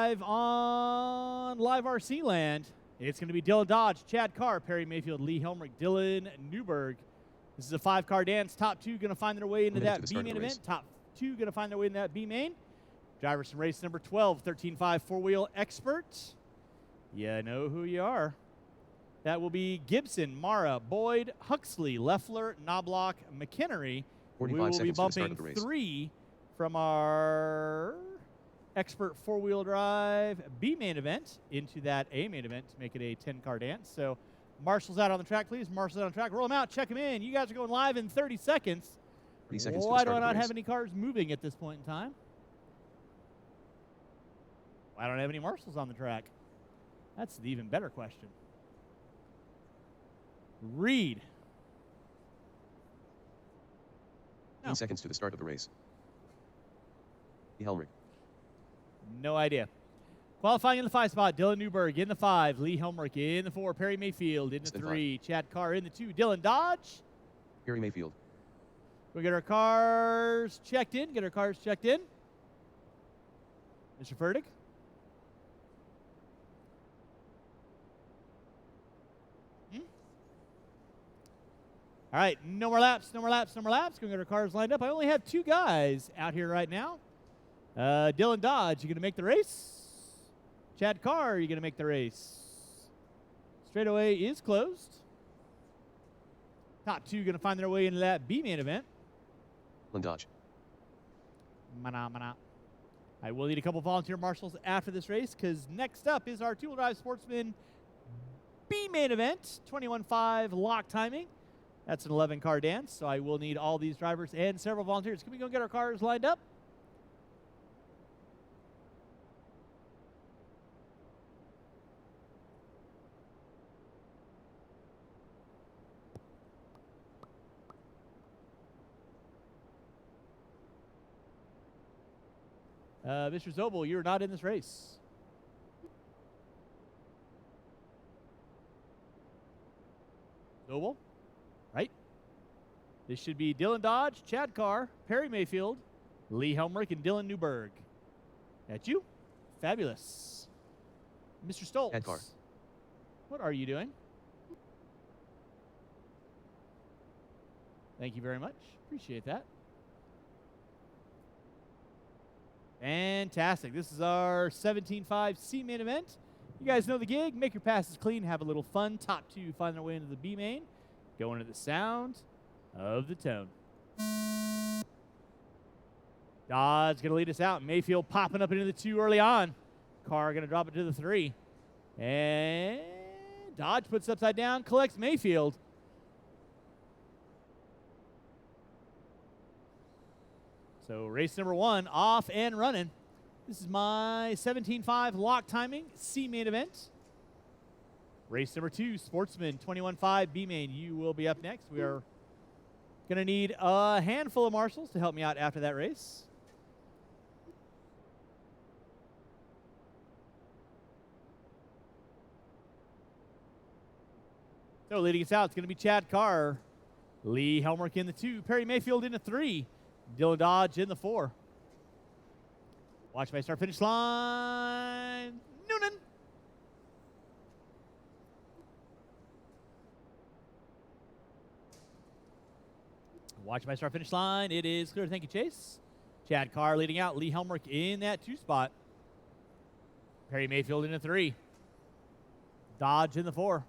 live on Live RC Land. It's going to be Dylan Dodge, Chad Carr, Perry Mayfield, Lee Helmrich, Dylan Newberg. This is a 5-car dance. Top 2 going to find their way into that B-main event. Top 2 going to find their way into that B-main. Drivers from race number 12, 13.5 four-wheel expert. You know who you are. That will be Gibson, Mara, Boyd, Huxley, Leffler, Knobloch, McHenry. We will be bumping 3 from our expert four-wheel drive B-main event into that A-main event to make it a 10-car dance. So marshals out on the track, please. Marshals out on the track. Roll them out. Check them in. You guys are going live in 30 seconds. 30 seconds Why do I not have any cars moving at this point in time? Why don't I have any marshals on the track? That's the even better question. Reed. 15 seconds to the start of the race. Helmrich. No idea. Qualifying in the 5 spot, Dylan Newberg in the 5, Lee Helmrich in the 4, Perry Mayfield in the 3, Chad Carr in the 2, Dylan Dodge. Perry Mayfield. We'll get our cars checked in. Mr. Fertig. All right, no more laps. Going to get our cars lined up. I only have 2 guys out here right now. Dylan Dodge, you going to make the race? Chad Carr, you going to make the race? Straightaway is closed. Top 2 going to find their way into that B-main event. Dylan Dodge. I will need a couple volunteer marshals after this race because next up is our two-wheel drive sportsman B-main event, 21.5 lock timing. That's an 11-car dance, so I will need all these drivers and several volunteers. Can we go get our cars lined up? Mr. Zobel, you're not in this race. Zobel? Right? This should be Dylan Dodge, Chad Carr, Perry Mayfield, Lee Helmrich, and Dylan Newberg. That's you? Fabulous. Mr. Stoltz. Chad Carr. What are you doing? Thank you very much. Appreciate that. Fantastic. This is our 17.5 C-main event. You guys know the gig. Make your passes clean. Have a little fun. Top 2 find their way into the B-main. Go into the sound of the tone. Dodge going to lead us out. Mayfield popping up into the 2 early on. Carr going to drop it to the 3. And Dodge puts it upside down, collects Mayfield. So race number 1 off and running. This is my 17.5 lock timing C-main event. Race number 2, Sportsman 21.5 B-main. You will be up next. We are going to need a handful of marshals to help me out after that race. So leading us out, it's going to be Chad Carr, Lee Helmrich in the 2, Perry Mayfield in the 3, Dylan Dodge in the 4. Watch my start finish line. Noonan. Watch my start finish line. It is clear. Thank you, Chase. Chad Carr leading out. Lee Helmrich in that 2 spot. Perry Mayfield in the 3. Dodge in the 4.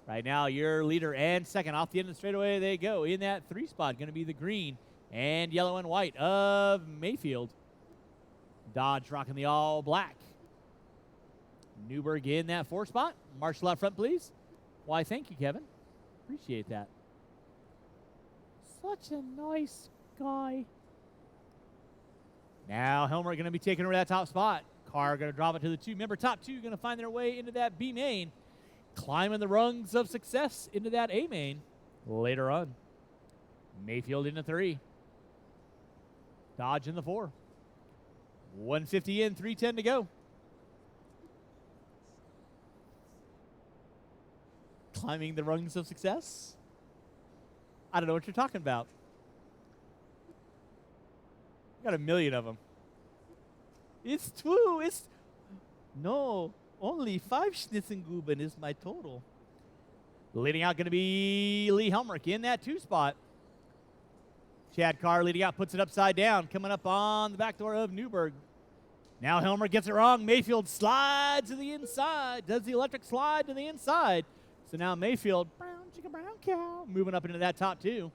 Right now, your leader and second off the end of the straightaway. They go in that 3 spot. Going to be the green and yellow and white of Mayfield. Dodge rocking the all black. Newberg in that 4 spot. Marshall out front, please. Why, thank you, Kevin. Appreciate that. Such a nice guy. Now Helmrich going to be taking over that top spot. Carr going to drop it to the 2. Remember, top 2 going to find their way into that B main. Climbing the rungs of success into that A main later on. Mayfield in the 3. Dodge in the 4. 150 in, 310 to go. Climbing the rungs of success? I don't know what you're talking about. Got a million of them. It's true. No, only 5 Schnitzengruben is my total. Leading out going to be Lee Helmrich in that 2 spot. Chad Carr leading out, puts it upside down, coming up on the back door of Newberg. Now Helmrich gets it wrong. Mayfield slides to the inside, does the electric slide to the inside. So now Mayfield, brown chicken, brown cow, moving up into that top 2.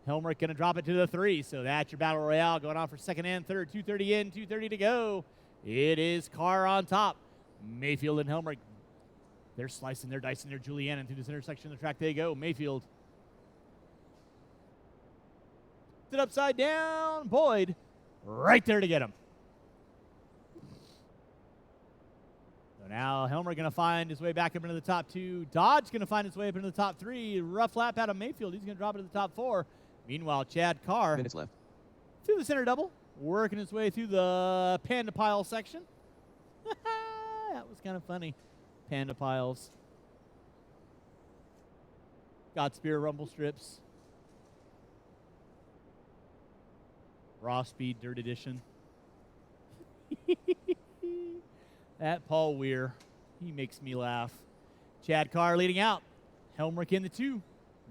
Helmrich going to drop it to the 3. So that's your battle royale going on for second and third. 2:30 in, 2:30 to go. It is Carr on top. Mayfield and Helmrich, they're slicing, they're dicing their Julianne into this intersection of the track they go. Mayfield. It upside down. Boyd right there to get him. So now Helmrich going to find his way back up into the top 2. Dodge going to find his way up into the top 3. Rough lap out of Mayfield. He's going to drop it to the top 4. Meanwhile, Chad Carr Minutes left. through the center double, working his way through the panda pile section. That was kind of funny. Panda piles. Got Spear rumble strips. Raw Speed Dirt Edition. That Paul Weir, he makes me laugh. Chad Carr leading out. Helmrich in the 2.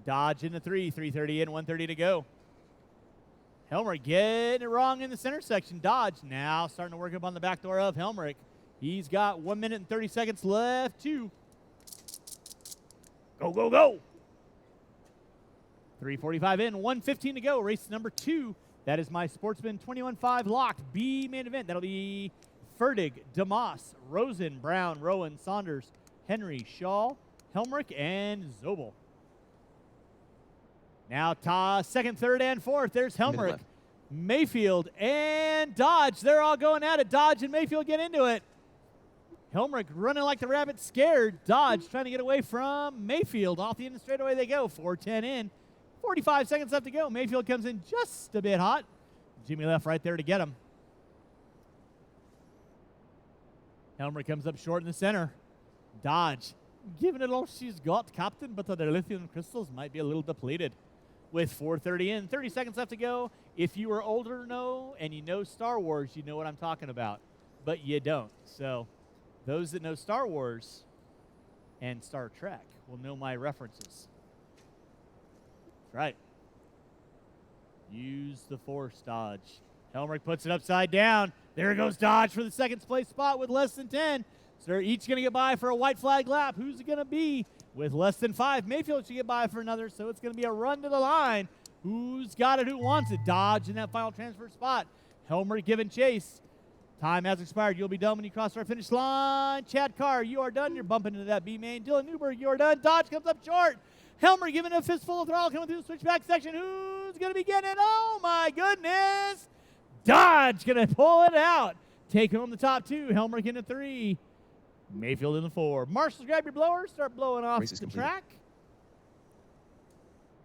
Dodge in the 3. 3:30 in, 1:30 to go. Helmrich getting it wrong in the center section. Dodge now starting to work up on the back door of Helmrich. He's got 1 minute and 30 seconds left to go, go, go. 3:45 in, 1:15 to go. Race number 2. That is my Sportsman 21.5 locked B main event. That'll be Fertig, DeMoss, Rosen, Brown, Rowan, Saunders, Henry, Shaw, Helmrich, and Zobel. Now second, third, and fourth. There's Helmrich, Mayfield, and Dodge. They're all going at it. Dodge and Mayfield get into it. Helmrich running like the rabbit scared. Dodge trying to get away from Mayfield. Off the end of the straightaway they go. 4:10 in. 45 seconds left to go. Mayfield comes in just a bit hot. Jimmy left right there to get him. Helmrich comes up short in the center. Dodge giving it all she's got, Captain, but the lithium crystals might be a little depleted. With 4:30 in, 30 seconds left to go. If you are older and you know Star Wars, you know what I'm talking about. But you don't. So those that know Star Wars and Star Trek will know my references. That's right. Use the Force, Dodge. Helmrich puts it upside down. There goes Dodge for the second place spot with less than 10. So they're each going to get by for a white flag lap. Who's it going to be? With less than 5, Mayfield should get by for another, so it's going to be a run to the line. Who's got it? Who wants it? Dodge in that final transfer spot. Helmrich giving chase. Time has expired. You'll be done when you cross our finish line. Chad Carr, you are done. You're bumping into that B main. Dylan Newberg, you are done. Dodge comes up short. Helmrich giving a fistful of throttle coming through the switchback section. Who's going to be getting it? Oh, my goodness. Dodge going to pull it out. Take home the top 2. Helmrich in the 3. Mayfield in the 4. Marshals, grab your blowers. Start blowing off the track.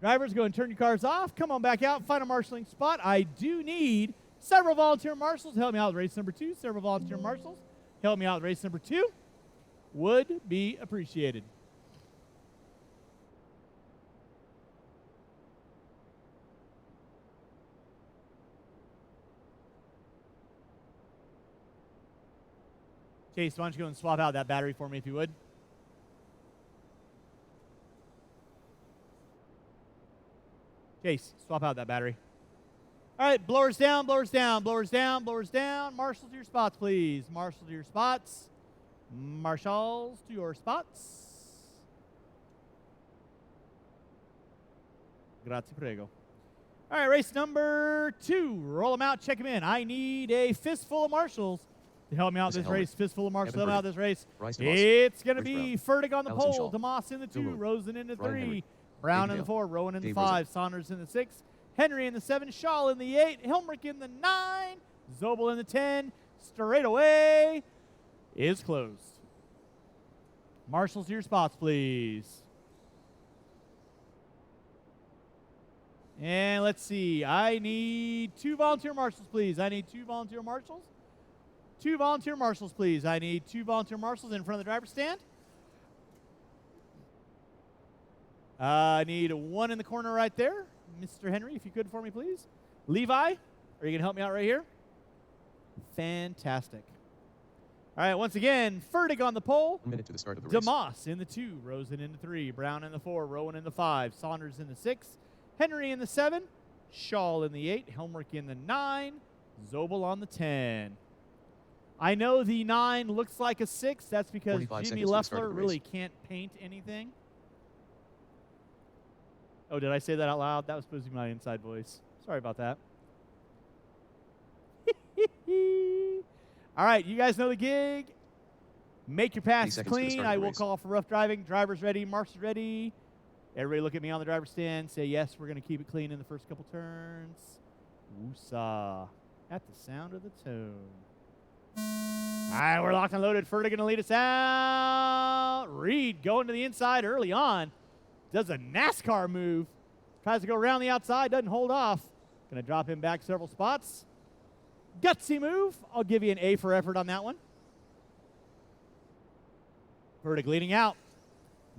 Drivers, go and turn your cars off. Come on back out. Find a marshaling spot. I do need several volunteer marshals to help me out with race number 2. Several volunteer marshals help me out with race number 2. Would be appreciated. Chase, why don't you go and swap out that battery for me if you would? Chase, swap out that battery. All right, blowers down, blowers down, blowers down, blowers down. Marshals to your spots, please. Marshals to your spots. Marshals to your spots. Grazie, prego. All right, race number 2. Roll them out, check them in. I need a fistful of marshals to help me out this race. Fistful of marshals to help me out this race. It's going to be Fertig on the pole. DeMoss in the 2. Rosen in the 3. Brown in the 4. Rowan in the 5. Saunders in the 6. Henry in the 7. Shaw in the 8. Helmrich in the 9. Zobel in the 10. Straightaway is closed. Marshals to your spots, please. And let's see. I need 2 volunteer marshals, please. I need 2 volunteer marshals. 2 volunteer marshals, please. I need 2 volunteer marshals in front of the driver's stand. I need 1 in the corner right there. Mr. Henry, if you could for me, please. Levi, are you going to help me out right here? Fantastic. All right, once again, Fertig on the pole. 1 minute to the start of the race. DeMoss in the 2, Rosen in the 3, Brown in the 4, Rowan in the 5, Saunders in the 6, Henry in the 7, Shaw in the 8, Helmrich in the 9, Zobel on the 10. I know the 9 looks like a 6. That's because 45 Jimmy seconds to the start Leffler of the really race. can't paint anything. Oh, did I say that out loud? That was supposed to be my inside voice. Sorry about that. All right, you guys know the gig. Make your passes 30 seconds to the clean. start of I the will race. call for rough driving. Drivers ready, marshals ready. Everybody look at me on the driver's stand. Say, yes, we're going to keep it clean in the first couple turns. Woosah. At the sound of the tone. All right, we're locked and loaded. Fertig going to lead us out. Reed going to the inside early on. Does a NASCAR move. Tries to go around the outside. Doesn't hold off. Going to drop him back several spots. Gutsy move. I'll give you an A for effort on that one. Fertig leading out.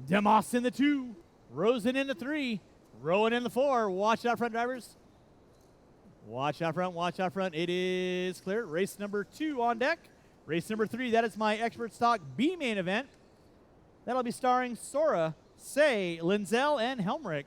DeMoss in the 2. Rosen in the 3. Rowan in the 4. Watch out front, drivers. Watch out front, watch out front. It is clear. Race number 2 on deck. Race number 3, that is my Expert Stock B main event. That'll be starring Sora, Say, Linzel, and Helmrich.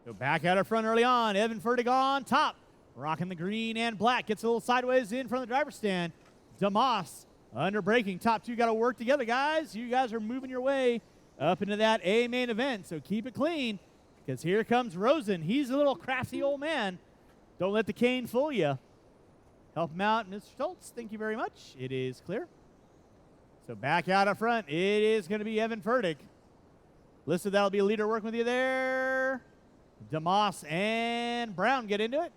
So back out of front early on. Evan Fertig on top. Rocking the green and black. Gets a little sideways in front of the driver's stand. DeMoss under braking. Top 2 got to work together, guys. You guys are moving your way up into that A main event. So keep it clean because here comes Rosen. He's a little crafty old man. Don't let the cane fool you. Help him out, Mr. Schultz. Thank you very much. It is clear. So back out up front. It is going to be Evan Fertig. Listed, that'll be a leader working with you there. DeMoss and Brown get into it.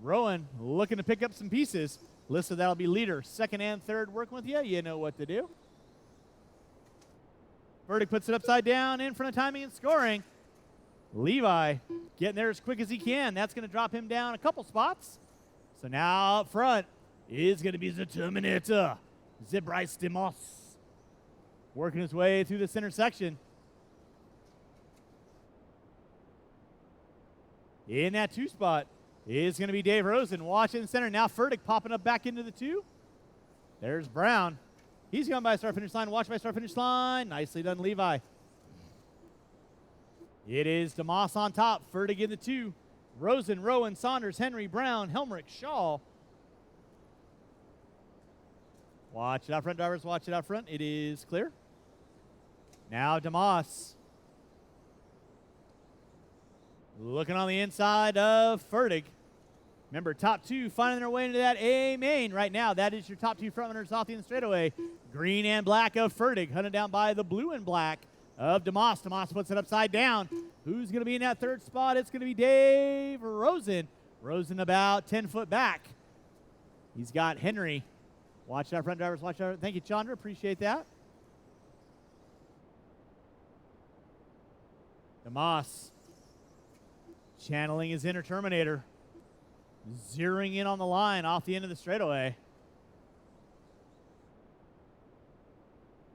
Rowan looking to pick up some pieces. Listed, that'll be leader. Second and third working with you. You know what to do. Fertig puts it upside down in front of timing and scoring. Levi getting there as quick as he can. That's going to drop him down a couple spots. So now up front is going to be the Terminator, Bryce DeMoss. Working his way through the center section. In that 2 spot is going to be Dave Rosen. Watch in the center. Now Fertig popping up back into the 2. There's Brown. He's going by start-finish line. Watch by start-finish line. Nicely done, Levi. It is DeMoss on top. Fertig in the 2. Rosen, Rowan, Saunders, Henry, Brown, Helmrich, Shaw. Watch it out front, drivers. Watch it out front. It is clear. Now DeMoss. Looking on the inside of Fertig. Remember, top 2 finding their way into that A main right now. That is your top 2 frontrunners off the end straightaway. Green and black of Fertig, hunted down by the blue and black of DeMoss. DeMoss puts it upside down. Who's going to be in that 3rd spot? It's going to be Dave Rosen. Rosen about 10 foot back. He's got Henry. Watch out, front drivers. Watch out. Thank you, Chandra. Appreciate that. DeMoss channeling his inner Terminator. Zeroing in on the line off the end of the straightaway.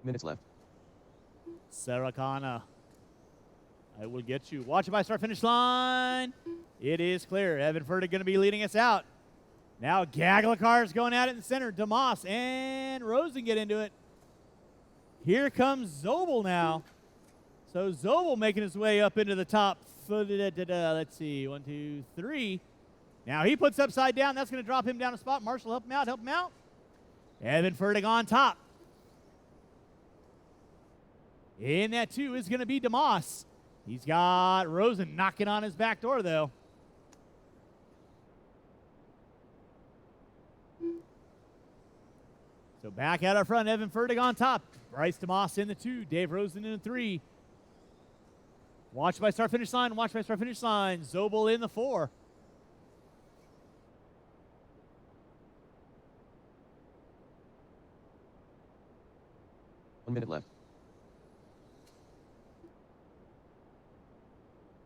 Minutes left. Sarakana. I will get you. Watch it by start-finish line. It is clear. Evan Fertig going to be leading us out. Now gaggle of cars going at it in the center. DeMoss and Rosen get into it. Here comes Zobel now. So Zobel making his way up into the top. Let's see. 1, 2, 3. Now he puts upside down. That's going to drop him down a spot. Marshall, help him out. Help him out. Evan Fertig on top. In that 2 is going to be DeMoss. He's got Rosen knocking on his back door, though. So back out up front, Evan Fertig on top. Bryce DeMoss in the 2. Dave Rosen in the 3. Watch by start-finish line. Watch by start-finish line. Zobel in the 4. One minute left.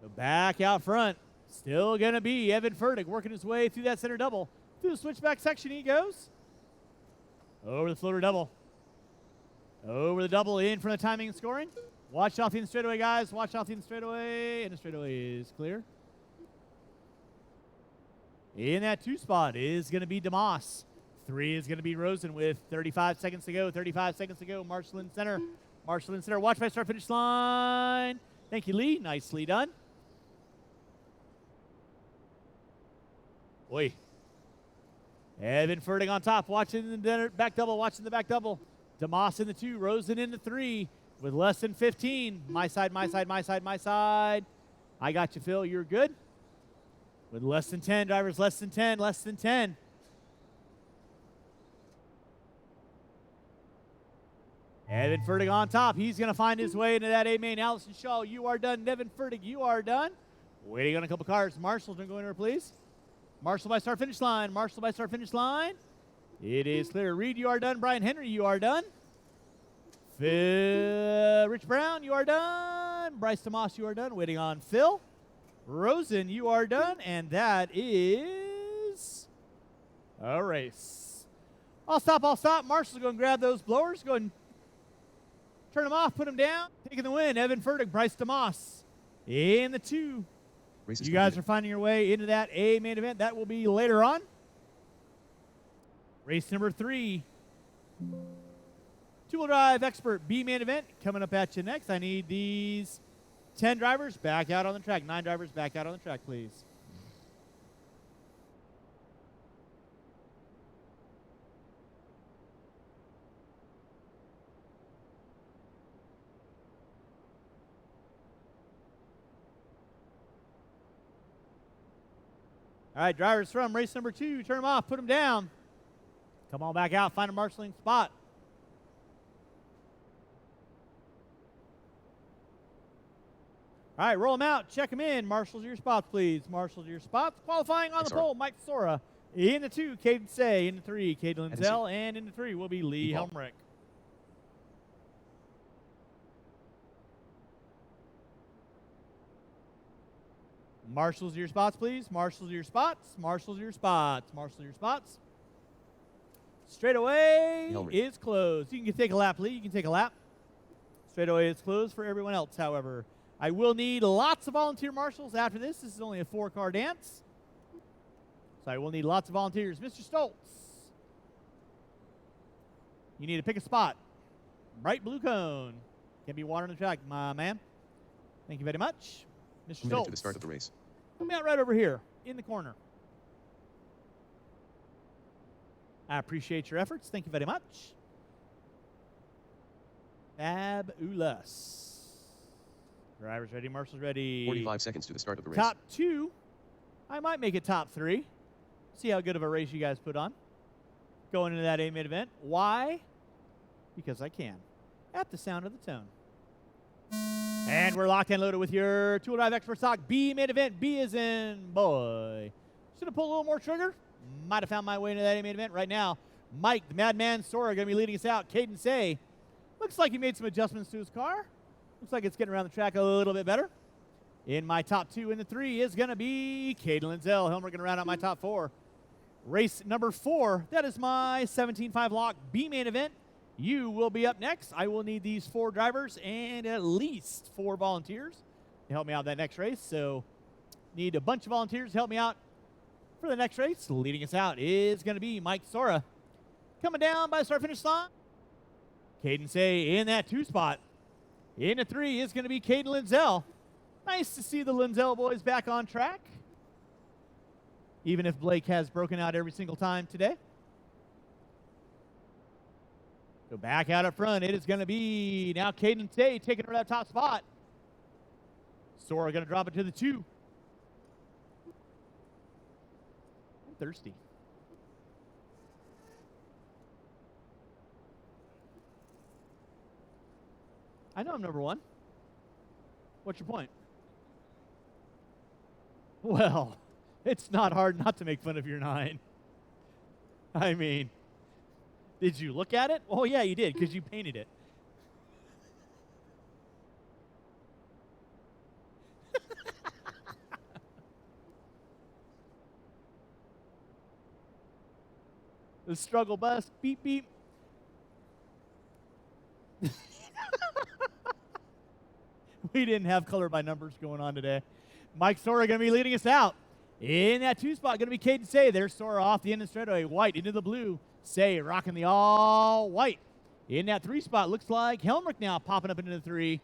So back out front, still going to be Evan Fertig working his way through that center double. Through the switchback section he goes. Over the floater double. Over the double in front of timing and scoring. Watch off the straightaway, guys. Watch off the straightaway. And the straightaway is clear. In that 2 spot is going to be DeMoss. 3 is going to be Rosen with 35 seconds to go. 35 seconds to go. Marshall in center. Marshall in center. Watch by start finish line. Thank you, Lee. Nicely done. Boy. Evan Fertig on top. Watching the back double. Watching the back double. DeMoss in the 2. Rosen in the 3 with less than 15. My side, my side, my side, my side. I got you, Phil. You're good. With less than 10, drivers, less than 10, less than 10. Evan Fertig on top. He's going to find his way into that A main. Allison Shaw, you are done. Nevin Fertig, you are done. Waiting on a couple cars. Marshall's going to go in here, please. Marshall by start finish line. Marshall by start finish line. It is clear. Reed, you are done. Brian Henry, you are done. Rich Brown, you are done. Bryce DeMoss, you are done. Waiting on Phil. Rosen, you are done, and that is a race. I'll stop. Marshall's going to grab those blowers. Go ahead and turn them off, put them down. Taking the win, Evan Fertig, Bryce DeMoss in the 2. You guys are finding your way into that A main event. That will be later on. Race number 3. Two-wheel drive expert B main event coming up at you next. I need these 10 drivers back out on the track. 9 drivers back out on the track, please. All right, drivers from race number 2, turn them off, put them down. Come on back out, find a marshalling spot. All right, roll them out, check them in. Marshals your spots, please. Marshals your spots. Qualifying on the pole, Mike Sora. In the 2, Caden Say. In the 3, Caden Lindsell. And in the 3 will be Lee Helmrich. Marshals your spots, please. Marshals your spots. Marshals your spots. Marshals your spots. Straightaway is closed. You can take a lap, Lee. You can take a lap. Straightaway is closed for everyone else, however. I will need lots of volunteer marshals after this. This is only a 4-car dance. So I will need lots of volunteers. Mr. Stoltz. You need to pick a spot. Bright blue cone. Can be water on the track, my man. Thank you very much. Mr. Stoltz. To the start of the race. Come out right over here in the corner. I appreciate your efforts. Thank you very much. Fabulous. Drivers ready, marshals ready. 45 seconds to the start of the race. Top 2. I might make it top 3. See how good of a race you guys put on. Going into that A-main event. Why? Because I can. At the sound of the tone. And we're locked and loaded with your two-wheel drive expert stock B main event. B is in boy. Should have pulled a little more trigger. Might have found my way into that A main event right now. Mike, the Madman Sora, going to be leading us out. Caden Say. Looks like he made some adjustments to his car. Looks like it's getting around the track a little bit better. In my top 2 in the 3 is going to be Caden Lindsell. Helmer going to round out my top 4. Race number 4. That is my 17.5 lock B main event. You will be up next. I will need these 4 drivers and at least 4 volunteers to help me out that next race. So need a bunch of volunteers to help me out for the next race. Leading us out is going to be Mike Sora. Coming down by the start-finish line. Caden Say in that 2 spot. In the 3 is going to be Caden Lindsell. Nice to see the Lindsell boys back on track. Even if Blake has broken out every single time today. So back out up front, it is going to be now Caden Say taking her that top spot. Sora going to drop it to the 2. I'm thirsty. I know I'm number 1. What's your point? Well, it's not hard not to make fun of your 9. I mean, did you look at it? Oh, yeah, you did, because you painted it. The struggle bus, beep, beep. We didn't have color by numbers going on today. Mike Sora going to be leading us out. In that 2 spot, going to be Caden Say. There's Sora off the end of the straightaway. White into the blue. Say rocking the all white. In that 3 spot, looks like Helmrich now popping up into the 3.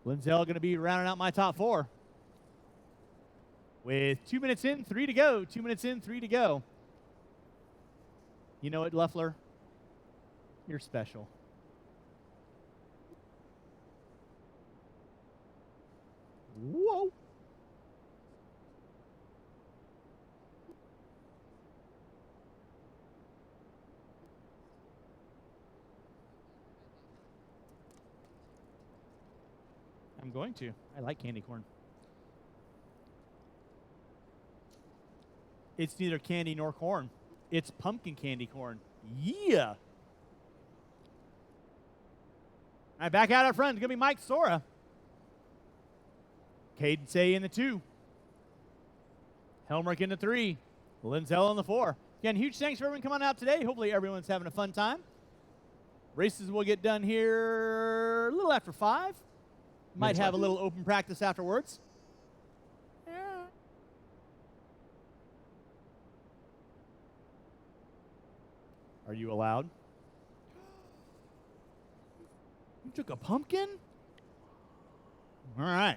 Lindsell going to be rounding out my top 4. With 2 minutes in, 3 to go. 2 minutes in, 3 to go. You know what, Leffler? You're special. Whoa. I'm going to. I like candy corn. It's neither candy nor corn. It's pumpkin candy corn. Yeah. All right, back out front. It's going to be Mike Sora. Caden Say in the 2. Helmrich in the 3. Lindsell in the 4. Again, huge thanks for everyone coming out today. Hopefully everyone's having a fun time. Races will get done here a little after 5. Might have a little open practice afterwards. Are you allowed? You took a pumpkin? All right.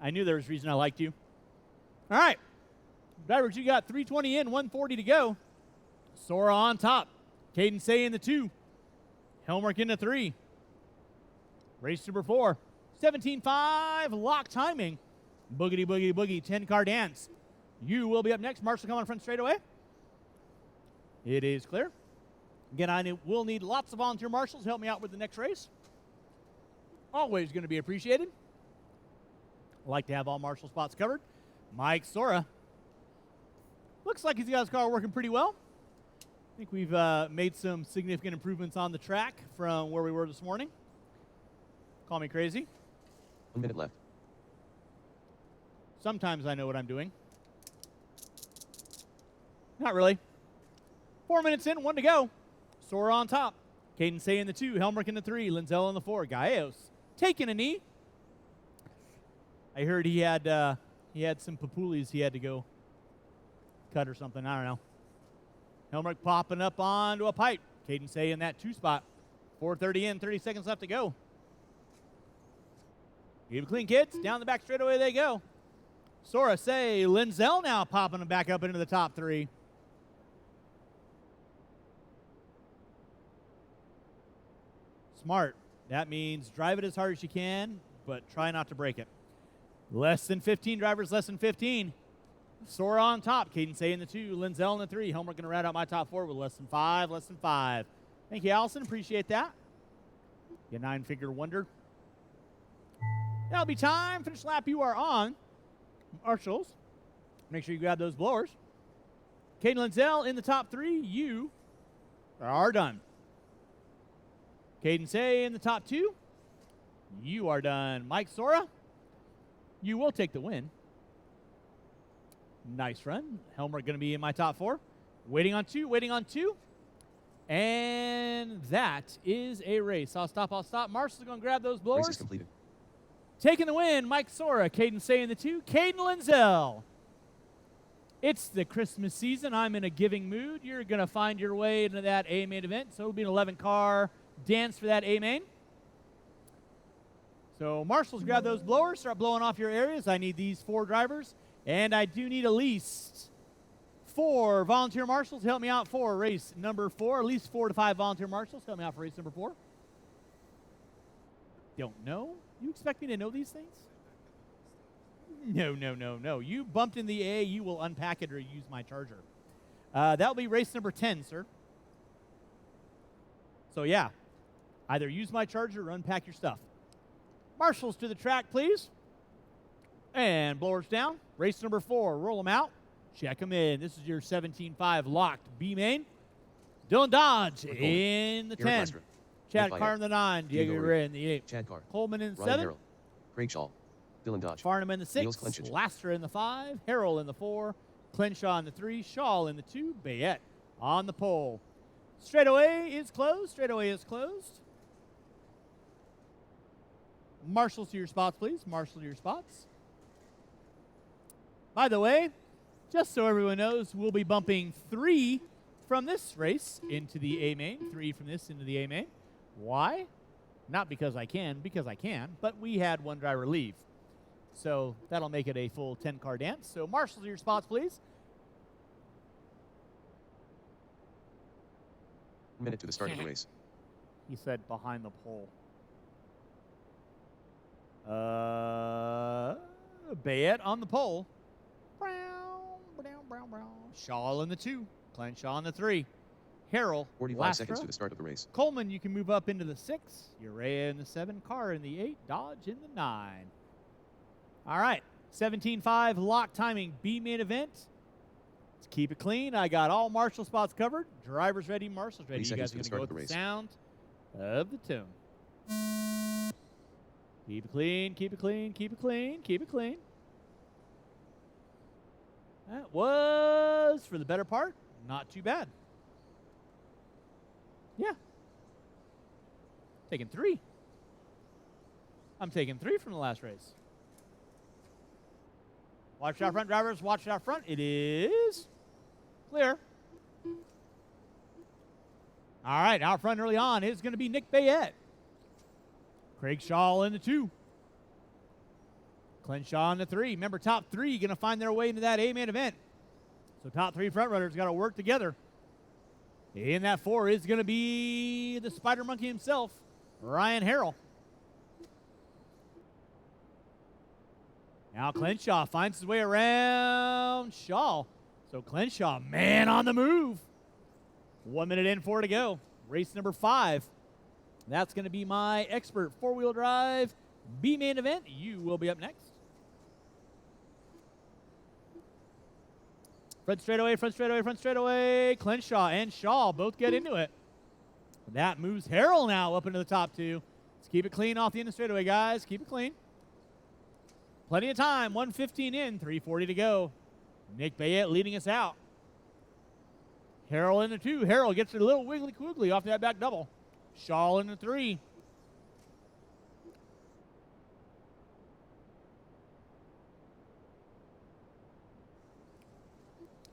I knew there was a reason I liked you. All right. Drivers, you got 320 in, 140 to go. Sora on top. Caden Say in the 2. Helmrich in the 3. Race number 4. 17.5 lock timing. Boogity, boogity, boogie. 10-car dance. You will be up next. Marshall coming front straight away. It is clear. Again, I will need lots of volunteer marshals to help me out with the next race. Always going to be appreciated. I like to have all marshal spots covered. Mike Sora. Looks like he's got his car working pretty well. I think we've made some significant improvements on the track from where we were this morning. Call me crazy. 1 minute left. Sometimes I know what I'm doing. Not really. 4 minutes in, 1 to go. Sora on top. Caden Say in the 2. Helmrich in the 3. Lindsell in the 4. Gallegos taking a knee. I heard he had some papulis he had to go cut or something. I don't know. Helmrich popping up onto a pipe. Caden Say in that 2 spot. 4:30 in, 30 seconds left to go. Keep it clean, kids. Down the back straightaway they go. Sora Say. Lindsell now popping them back up into the top 3. Smart. That means drive it as hard as you can, but try not to break it. Less than 15 drivers, less than 15. Sora on top. Caden Say in the 2. Lindsell in the 3. Helmrich going to round out my top 4 with less than 5, less than 5. Thank you, Allison. Appreciate that. You 9-figure wonder. That'll be time. Finish lap you are on. Marshals. Make sure you grab those blowers. Caden Lindsell in the top 3. You are done. Caden Say in the top 2. You are done. Mike Sora, you will take the win. Nice run. Helmrich going to be in my top 4. Waiting on 2, waiting on 2. And that is a race. I'll stop. Marshall's going to grab those blowers. Race is completed. Taking the win, Mike Sora. Caden Say in the 2. Caden Lindsell. It's the Christmas season. I'm in a giving mood. You're going to find your way into that A main event. So it'll be an 11-car dance for that A main. So marshals, grab those blowers. Start blowing off your areas. I need these 4 drivers. And I do need at least 4 volunteer marshals to help me out for race number 4. At least 4 to 5 volunteer marshals to help me out for race number 4. Don't know? You expect me to know these things? No. You bumped in the A, you will unpack it or use my charger. That'll be race number 10, sir. So yeah, either use my charger or unpack your stuff. Marshals to the track, please. And blowers down. Race number 4, roll them out. Check them in. This is your 17.5 locked B main. Dylan Dodge in the 10. Chad Carr in the 9. Diego Rivera in the 8. Chad Carr. Coleman in the Ryan 7. Harrell. Craig Shaw. Dylan Dodge. Farnham in the 6. Niels Clinchage. Laster in the 5. Harrell in the 4. Clinshaw in the 3. Shaw in the 2. Bayette on the pole. Straightaway is closed. Marshals to your spots, please. Marshal to your spots. By the way, just so everyone knows, we'll be bumping 3 from this race into the A main. 3 from this into the A main. Why? Not because I can, but we had one driver leave. So that'll make it a full 10-car dance. So marshals to your spots, please. Minute to the start of the race. He said behind the pole. Bayette on the pole. Shaw in the 2. Clenshaw in the 3. Harrell, 45 seconds to the start of the race. Coleman, you can move up into the 6. Urea in the 7. Carr in the 8. Dodge in the 9. All right. 17.5 lock timing B main event. Let's keep it clean. I got all marshal spots covered. Drivers ready, marshals ready. You guys are going to go with the sound of the tune. Keep it clean, keep it clean, keep it clean, keep it clean. That was, for the better part, not too bad. Yeah. Taking 3. I'm taking 3 from the last race. Watch out front, drivers. Watch out front. It is clear. All right, out front early on is going to be Nick Bayette. Craig Shaw in the 2. Clenshaw in the 3. Remember, top 3 going to find their way into that A-main event. So top 3 front runners got to work together. In that 4 is going to be the Spider Monkey himself, Ryan Harrell. Now Clenshaw finds his way around Shaw. So Clenshaw, man on the move. 1 minute and 4 to go. Race number 5. That's going to be my expert 4-wheel drive B-main event. You will be up next. Front straightaway, front straightaway, front straightaway. Clenshaw and Shaw both get into it. That moves Harrell now up into the top 2. Let's keep it clean off the end of straightaway, guys. Keep it clean. Plenty of time. 1:15 in, 3:40 to go. Nick Bayette leading us out. Harrell in the 2. Harrell gets a little wiggly-quiggly off that back double. Shaw in the 3.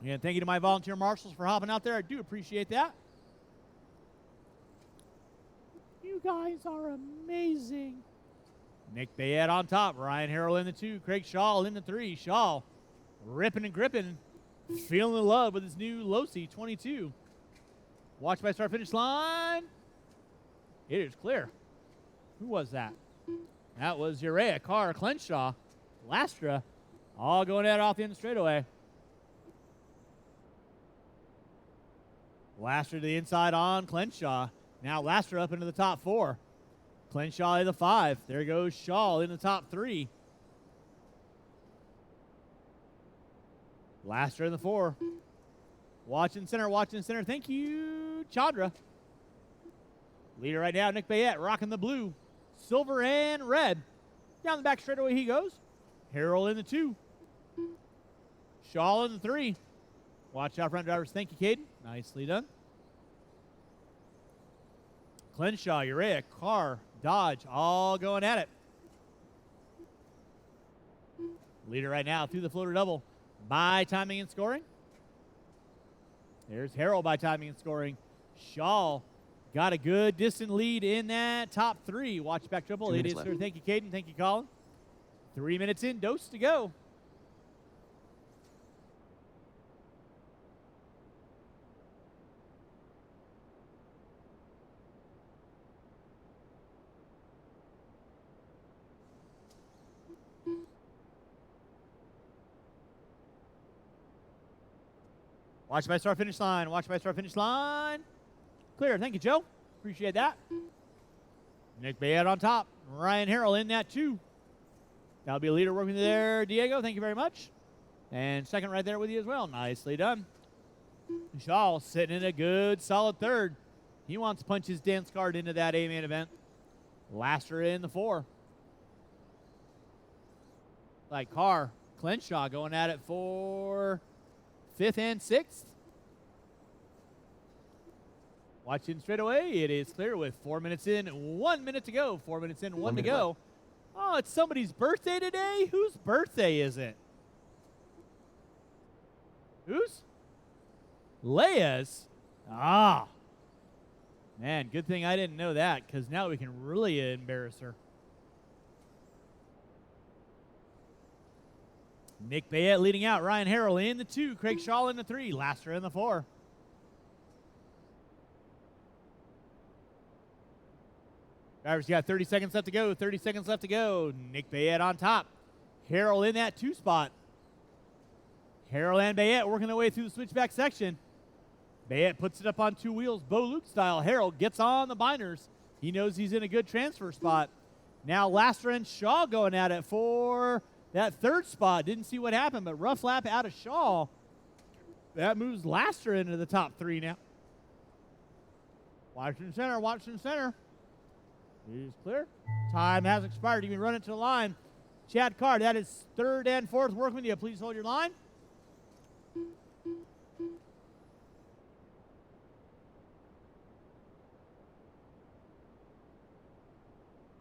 And thank you to my volunteer marshals for hopping out there. I do appreciate that. You guys are amazing. Nick Bayette on top. Ryan Harrell in the 2. Craig Shaw in the 3. Shaw ripping and gripping. Feeling in love with his new Losi 22. Watch by start finish line. It is clear. Who was that? That was Urea, Carr, Clenshaw, Lastra, all going at it off the end of the straightaway. Lastra to the inside on Clenshaw. Now Lastra up into the top 4. Clenshaw in the 5. There goes Shaw in the top 3. Lastra in the 4. Watching center, watching center. Thank you, Chandra. Leader right now, Nick Bayette, rocking the blue, silver, and red. Down the back straightaway he goes. Harrell in the 2. Shaw in the 3. Watch out front drivers. Thank you, Caden. Nicely done. Clenshaw, Urea, Carr, Dodge, all going at it. Leader right now through the floater double. By timing and scoring. There's Harrell by timing and scoring. Shaw got a good distant lead in that top 3. Watch back triple. It is sir. Thank you, Caden. Thank you, Colin. 3 minutes in. Dose to go. Watch by start finish line. Watch by start finish line. Clear. Thank you, Joe. Appreciate that. Nick Bayette on top. Ryan Harrell in that 2. That'll be a leader working there. Diego, thank you very much. And second right there with you as well. Nicely done. Shaw sitting in a good, solid 3rd. He wants to punch his dance card into that A-main event. Lastra in the 4. Like Carr, Clenshaw going at it for 5th and 6th. Watching straight away. It is clear with 4 minutes in, 1 minute to go. 4 minutes in, 1 to go. Oh, it's somebody's birthday today? Whose birthday is it? Whose? Leia's. Ah. Man, good thing I didn't know that, because now we can really embarrass her. Nick Bayette leading out. Ryan Harrell in the 2. Craig Shaw in the 3. Laster in the 4. Drivers got 30 seconds left to go. 30 seconds left to go. Nick Bayette on top. Harrell in that 2 spot. Harrell and Bayette working their way through the switchback section. Bayette puts it up on 2 wheels, Bo Luke style. Harrell gets on the binders. He knows he's in a good transfer spot. Now Laster and Shaw going at it for that 3rd spot. Didn't see what happened, but rough lap out of Shaw. That moves Laster into the top 3 now. Washington Center, Washington Center. He's clear. Time has expired. You can run it to the line. Chad Carr, that is 3rd and 4th. Working with you. Please hold your line.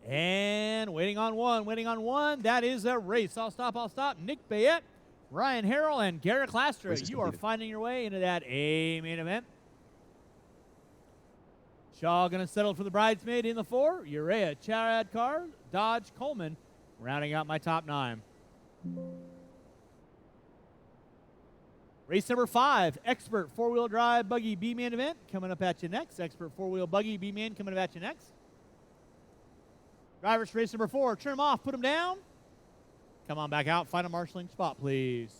And waiting on one. That is a race. I'll stop. Nick Bayette, Ryan Harrell, and Garrett Laster. You are finding your way into that A main event. Shaw going to settle for the bridesmaid in the 4. Urea, Chad Carr, Dodge, Coleman, rounding out my top 9. Race number 5, Expert 4-wheel drive buggy B-man event coming up at you next. Expert 4-wheel buggy B-man coming up at you next. Drivers for race number 4, turn them off, put them down. Come on back out, find a marshalling spot, please.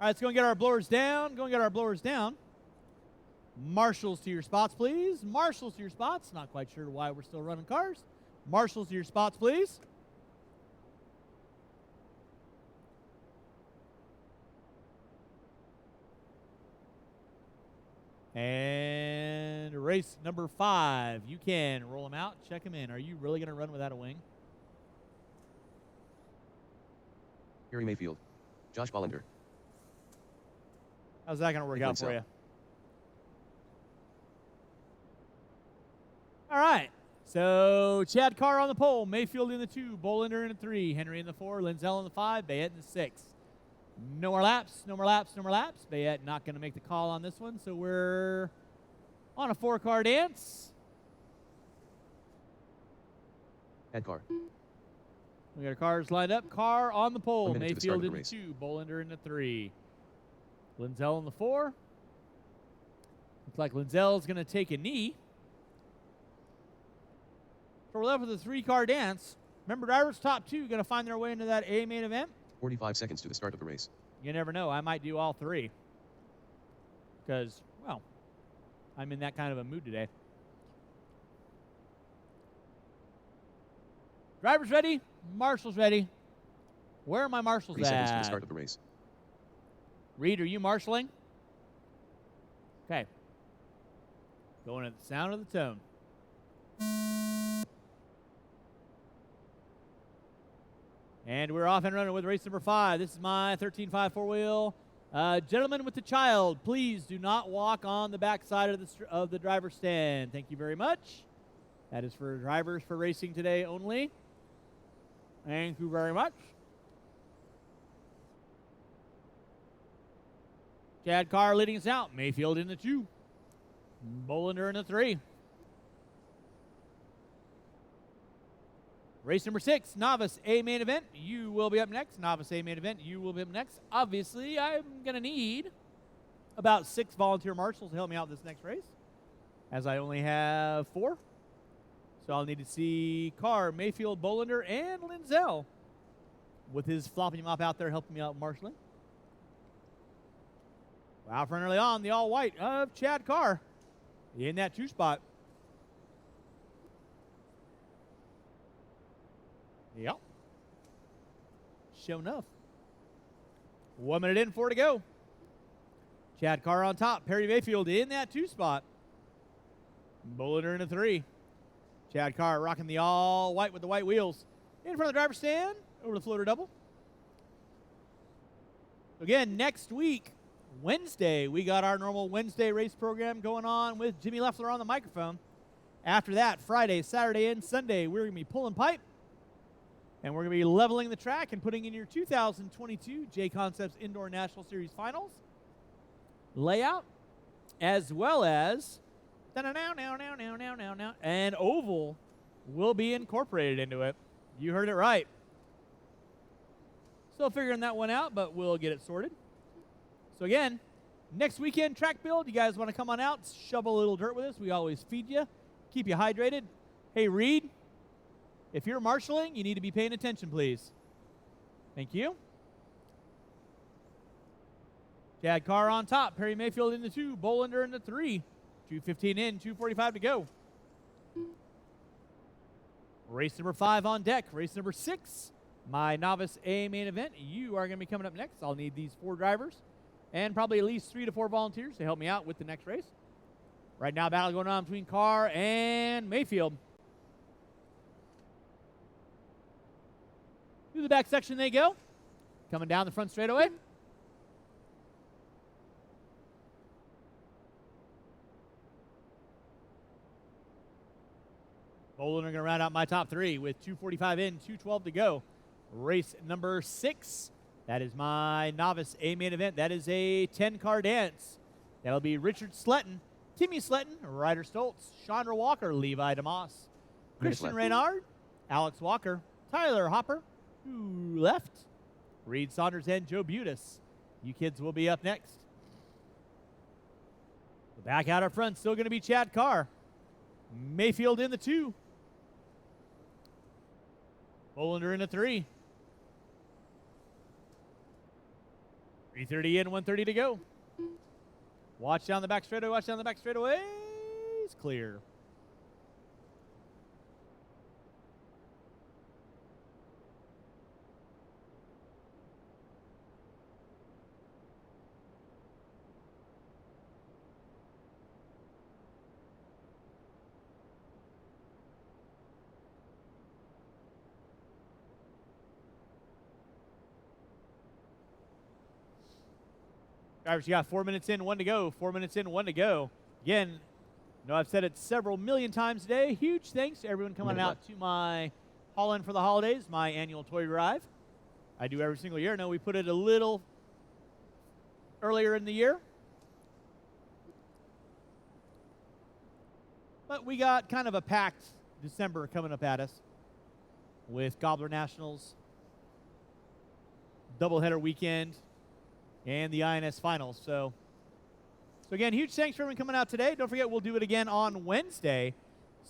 All right, let's go and get our blowers down. Marshals to your spots, please. Marshals to your spots. Not quite sure why we're still running cars. Marshals to your spots, please. And race number 5. You can roll them out, check them in. Are you really going to run without a wing? Perry Mayfield. Josh Bollender. How's that going to work out for you? All right. So Chad Carr on the pole, Mayfield in the 2, Bollender in the 3, Henry in the 4, Lindsell in the 5, Bayette in the 6. No more laps. Bayette not going to make the call on this one, so we're on a 4-car dance. Add car. We got our cars lined up. Carr on the pole, 1 minute Mayfield to in the 2, Bollender in the 3. Lindsell in the 4. Looks like Lindsell's going to take a knee. So we're left with a 3-car dance. Remember, drivers top 2 going to find their way into that A main event. 45 seconds to the start of the race. You never know. I might do all 3. Because, well, I'm in that kind of a mood today. Drivers ready. Marshals ready. Where are my marshals 3 seconds to the at? start of the race. Reed, are you marshaling? Okay. Going at the sound of the tone. And we're off and running with race number 5. This is my 13.5 4-wheel. Gentlemen with the child, please do not walk on the back side of the driver's stand. Thank you very much. That is for drivers for racing today only. Thank you very much. Chad Carr leading us out. Mayfield in the 2. Bollender in the 3. Race number 6, Novice A main event. You will be up next. Novice A main event. You will be up next. Obviously, I'm going to need about 6 volunteer marshals to help me out this next race, as I only have 4. So I'll need to see Carr, Mayfield, Bollender, and Lindsell with his floppy mop out there helping me out marshaling. Out front early on, the all-white of Chad Carr in that 2 spot. Yep. Sure enough. 1 minute in, 4 to go. Chad Carr on top. Perry Mayfield in that 2 spot. Bollender in a 3. Chad Carr rocking the all-white with the white wheels. In front of the driver's stand, over the floater double. Again, next week, Wednesday, we got our normal Wednesday race program going on with Jimmy Leffler on the microphone. After that, Friday, Saturday, and Sunday, we're going to be pulling pipe. And we're going to be leveling the track and putting in your 2022 J-Concepts Indoor National Series Finals layout, as well as an oval will be incorporated into it. You heard it right. Still figuring that one out, but we'll get it sorted. So again, next weekend track build, you guys want to come on out, shovel a little dirt with us. We always feed you, keep you hydrated. Hey, Reed, if you're marshaling, you need to be paying attention, please. Thank you. Chad Carr on top, Perry Mayfield in the 2, Bolander in the 3. 2:15 in, 2:45 to go. Race number 5 on deck. Race number 6, my Novice A main event. You are going to be coming up next. I'll need these 4 drivers and probably at least 3 to 4 volunteers to help me out with the next race. Right now, battle going on between Carr and Mayfield. Through the back section they go. Coming down the front straightaway. Bolander going to round out my top 3 with 2:45 in, 2:12 to go. Race number 6. That is my Novice A main event. That is a 10-car dance. That'll be Richard Sletton, Timmy Sletton, Ryder Stoltz, Chandra Walker, Levi DeMoss, Christian Reynard, Alex Walker, Tyler Hopper, who left, Reed Saunders, and Joe Butis. You kids will be up next. Back out up front, still going to be Chad Carr. Mayfield in the 2. Bolander in the 3. 3:30 in, 1:30 to go. Watch down the back straightaway, watch down the back straightaway. It's clear. Drivers, you got 4 minutes in, 1 to go. 4 minutes in, 1 to go. Again, I know I've said it several million times today. Huge thanks to everyone coming out to my Haul-In for the Holidays, my annual toy drive. I do every single year. I know we put it a little earlier in the year. But we got kind of a packed December coming up at us with Gobbler Nationals, doubleheader weekend, and the INS Finals. So again, huge thanks for everyone coming out today. Don't forget, we'll do it again on Wednesday.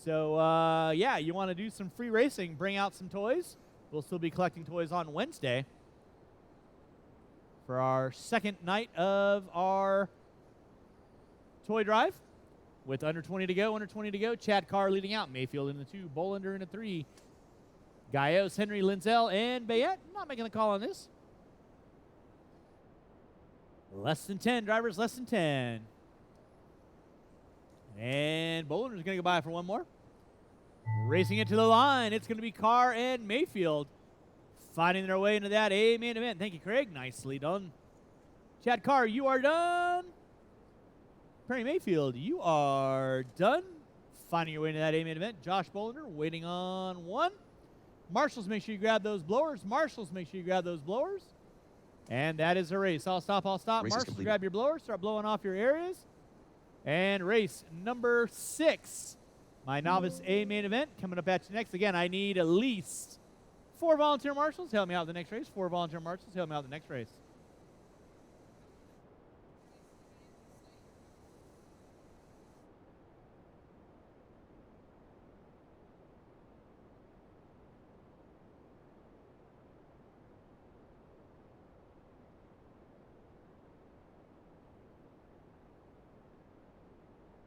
So, yeah, you want to do some free racing, bring out some toys. We'll still be collecting toys on Wednesday for our second night of our toy drive with under 20 to go, under 20 to go. Chad Carr leading out. Mayfield in the 2, Bolander in the 3. Gallegos, Henry, Linzel, and Bayette. Not making a call on this. Less than 10, drivers, less than 10. And Bolander's going to go by for one more. Racing it to the line, it's going to be Carr and Mayfield finding their way into that A main event. Thank you, Craig. Nicely done. Chad Carr, you are done. Perry Mayfield, you are done. Finding your way into that A main event. Josh Bolander waiting on 1. Marshals, make sure you grab those blowers. Marshals, make sure you grab those blowers. And that is a race. I'll stop. Marshals, grab your blowers. Start blowing off your areas. And race number 6. My Novice A main event coming up at you next. Again, I need at least 4 volunteer marshals. Help me out with the next race. 4 volunteer marshals. Help me out with the next race.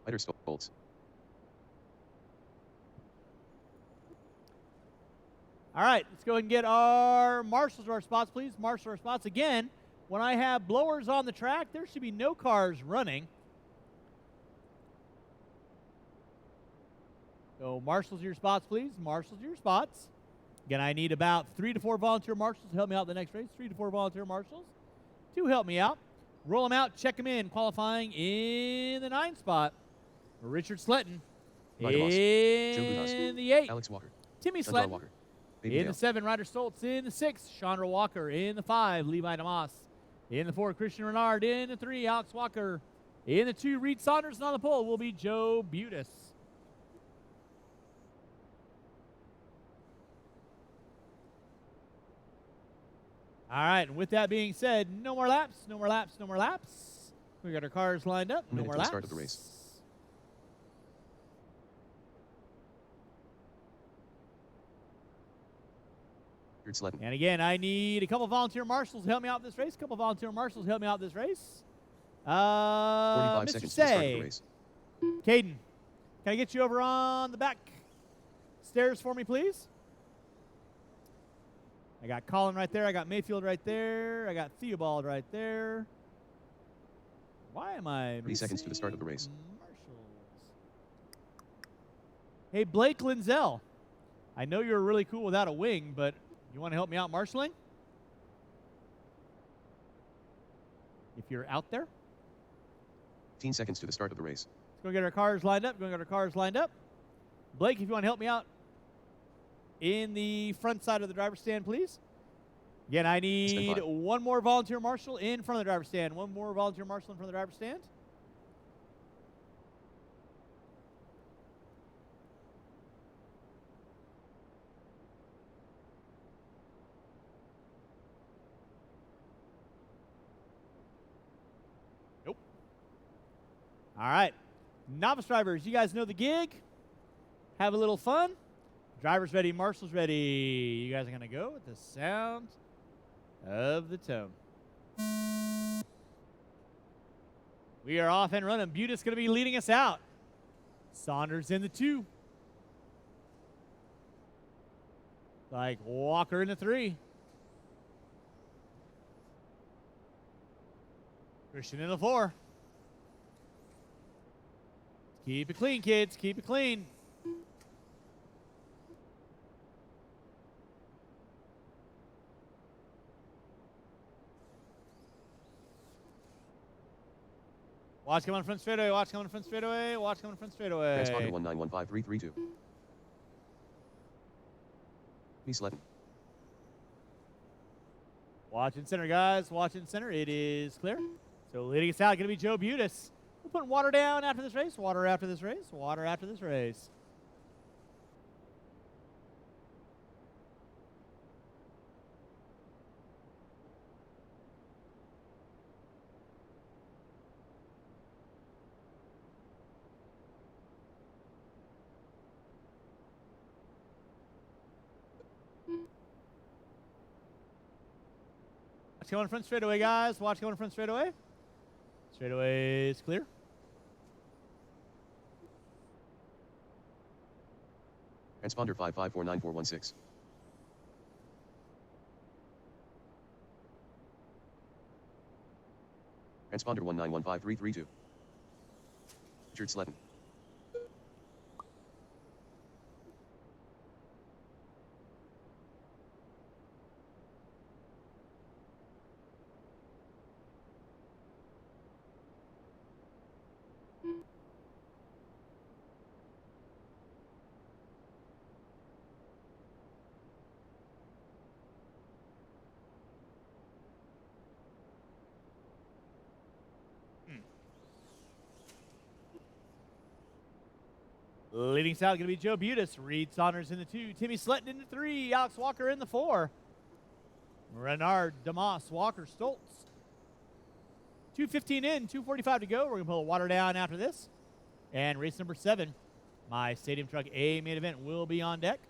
Ryder Stoltz. All right, let's go ahead and get our marshals to our spots, please. Marshal our spots. Again, when I have blowers on the track, there should be no cars running. So marshals your spots, please. Marshals your spots. Again, I need about 3 to 4 volunteer marshals to help me out the next race. 3 to 4 volunteer marshals to help me out. Roll them out, check them in. Qualifying in the 9 spot, Richard Sletton. Ryder Moss, Joe Budas, In the 8, Alex Walker, Timmy Sundar Sletton. Walker, Baby In Dale, the 7, Ryder Stoltz. In the 6, Chandra Walker. In the 5, Levi DeMoss. In the 4, Christian Renard. In the 3, Alex Walker. In the 2, Reed Saunders. And on the pole will be Joe Budas. All right, and with that being said, no more laps, no more laps, no more laps. We got our cars lined up. No minute more to the laps. start of the race. Richard Sletton, And again, I need a couple volunteer marshals to help me out with this race. A couple volunteer marshals to help me out with this race. 45 Mr. seconds to the start of the Say, race. Caden, can I get you over on the back stairs for me, please? I got Colin right there. I got Mayfield right there. I got Theobald right there. Why am I 3 seconds to the start of the race. marshals? Hey, Blake Linzel. I know you're really cool without a wing, but you want to help me out marshaling? If you're out there. 15 seconds to the start of the race. Let's go get our cars lined up. Go get our cars lined up. Blake, if you want to help me out in the front side of the driver's stand, please. Again, I need one more volunteer marshal in front of the driver's stand. One more volunteer marshal in front of the driver's stand. Nope. All right. Novice drivers, you guys know the gig. Have a little fun. Drivers ready, marshals ready. You guys are going to go with the sound of the tone. We are off and running. Budas going to be leading us out. Saunders in the 2. Like Walker in the 3. Christian in the 4. Keep it clean, kids. Keep it clean. Watch coming front straightaway. Watch coming front straightaway. Watch coming front straightaway. Transponder 1915332. Me Sletton, Watch in center, guys. Watch in center. It is clear. So leading us out, going to be Joe Budas. We're putting water down after this race. Water after this race. Water after this race. Watch going front straightaway, guys. Watch going front straightaway. Straightaway is clear. Transponder 5549416. Transponder 1915332. Richard Sletton, Leading south going to be Joe Budas. Reed Saunders in the 2. Timmy Sletton in the 3. Alex Walker in the 4. Renard, DeMoss, Walker, Stoltz. 2:15 in, 2:45 to go. We're going to pull the water down after this. And race number 7, my Stadium Truck A main event, will be on deck.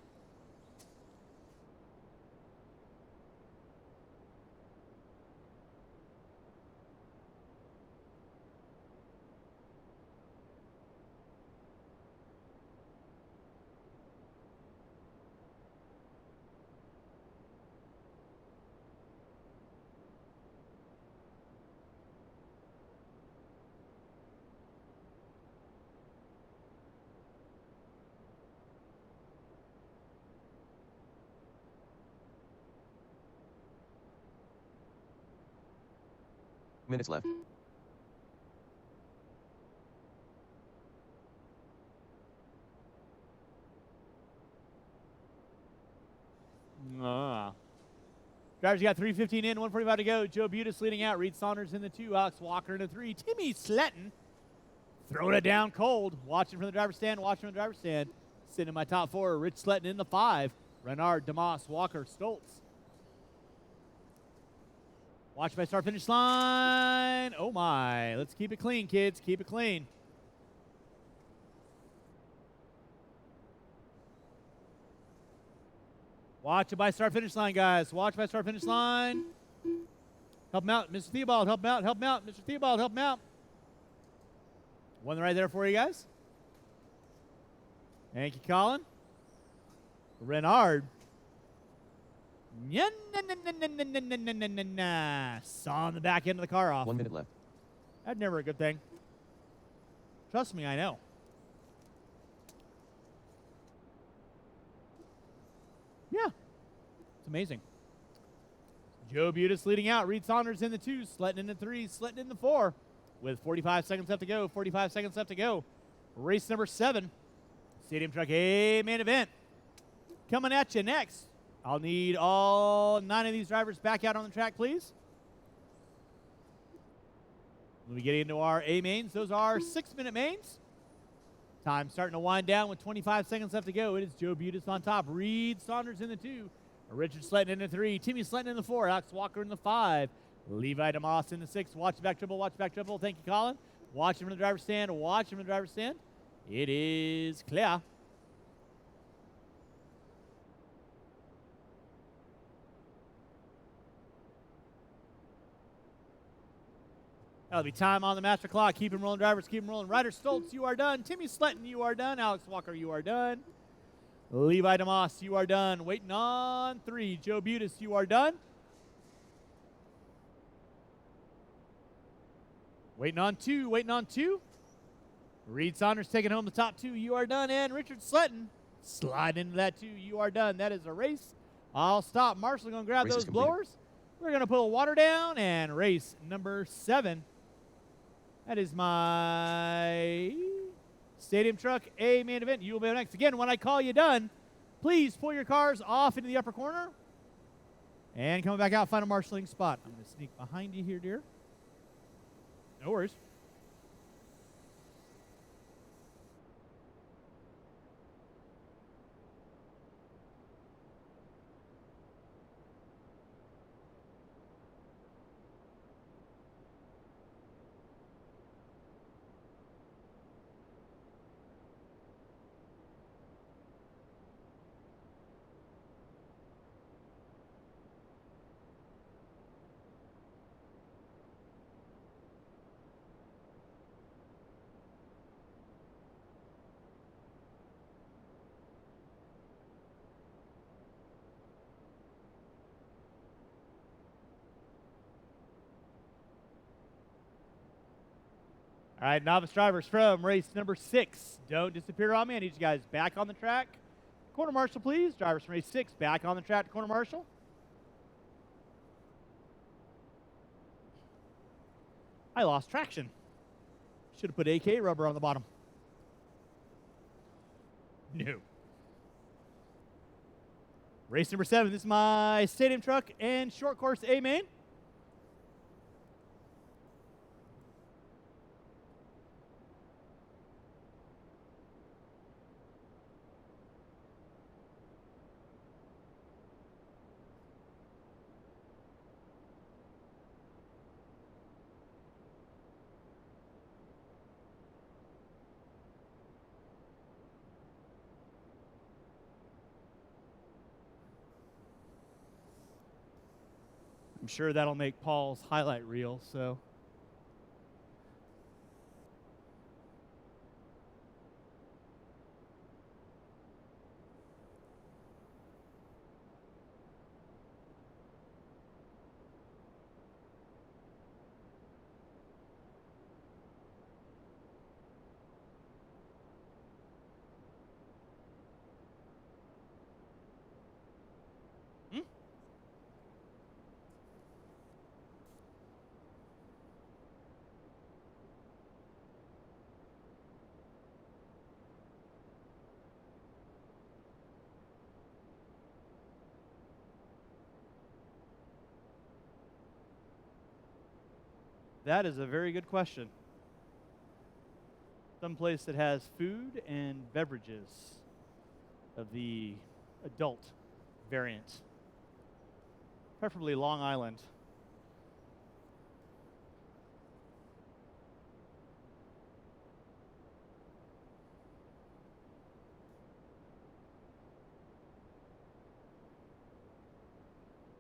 Minutes left. Drivers, you got 3:15 in, 1:45 to go. Joe Butis leading out. Reed Saunders in the 2. Alex Walker in the 3. Timmy Sletton throwing it down cold. Watching from the driver's stand. Sitting in my top 4. Rich Sletton in the 5. Renard, DeMoss, Walker, Stoltz. Watch by start finish line. Oh my. Let's keep it clean, kids. Keep it clean. Watch it by start finish line, guys. Watch by start finish line. Help him out. Mr. Theobald, help him out. Help him out. Mr. Theobald, help him out. One right there for you guys. Thank you, Colin. Renard. Sawing the back end of the car off. 1 minute left. That's never a good thing. Trust me, I know. Yeah. It's amazing. Joe Butis leading out. Reed Saunders in the 2. Sletton in the 3. Sletton in the 4. With 45 seconds left to go. 45 seconds left to go. Race number 7. Stadium Truck A main event. Coming at you next. I'll need all 9 of these drivers back out on the track, please. When we get into our A mains, those are 6-minute mains. Time starting to wind down with 25 seconds left to go. It is Joe Butis on top. Reed Saunders in the 2. Richard Sletton in the 3. Timmy Sletton in the 4. Alex Walker in the 5. Levi DeMoss in the 6. Watch back triple. Watch back triple. Thank you, Colin. Watch him from the driver's stand. Watch him from the driver's stand. It is clear. That'll be time on the master clock. Keep him rolling, drivers. Keep him rolling. Ryder Stoltz, you are done. Timmy Sletton, you are done. Alex Walker, you are done. Levi DeMoss, you are done. Waiting on 3. Joe Butis, you are done. Waiting on 2. Waiting on 2. Reed Saunders taking home the top 2. You are done. And Richard Sletton slide into that 2. You are done. That is a race. I'll stop. Marshall going to grab Race those is completed. blowers. We're going to pull water down and race number 7. That is my Stadium Truck A main event. You will be next. Again, when I call you done, please pull your cars off into the upper corner and come back out, find a marshalling spot. I'm going to sneak behind you here, dear. No worries. All right, novice drivers from race number 6. Don't disappear on me. I need you guys back on the track. Corner marshal, please. Drivers from race 6, back on the track to corner marshal. I lost traction. Should have put AK rubber on the bottom. No. Race number 7. This is my Stadium Truck and Short Course A main. I'm sure that'll make Paul's highlight reel, so. That is a very good question. Some place that has food and beverages of the adult variant. Preferably Long Island.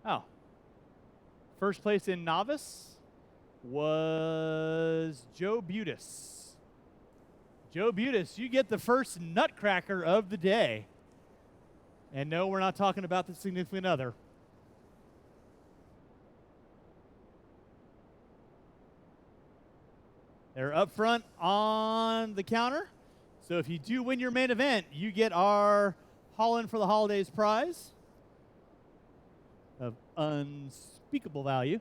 Oh. First place in novice was Joe Butis. Joe Butis, you get the first nutcracker of the day. And no, we're not talking about the significant other. They're up front on the counter. So if you do win your main event, you get our Holland for the Holidays prize of unspeakable value.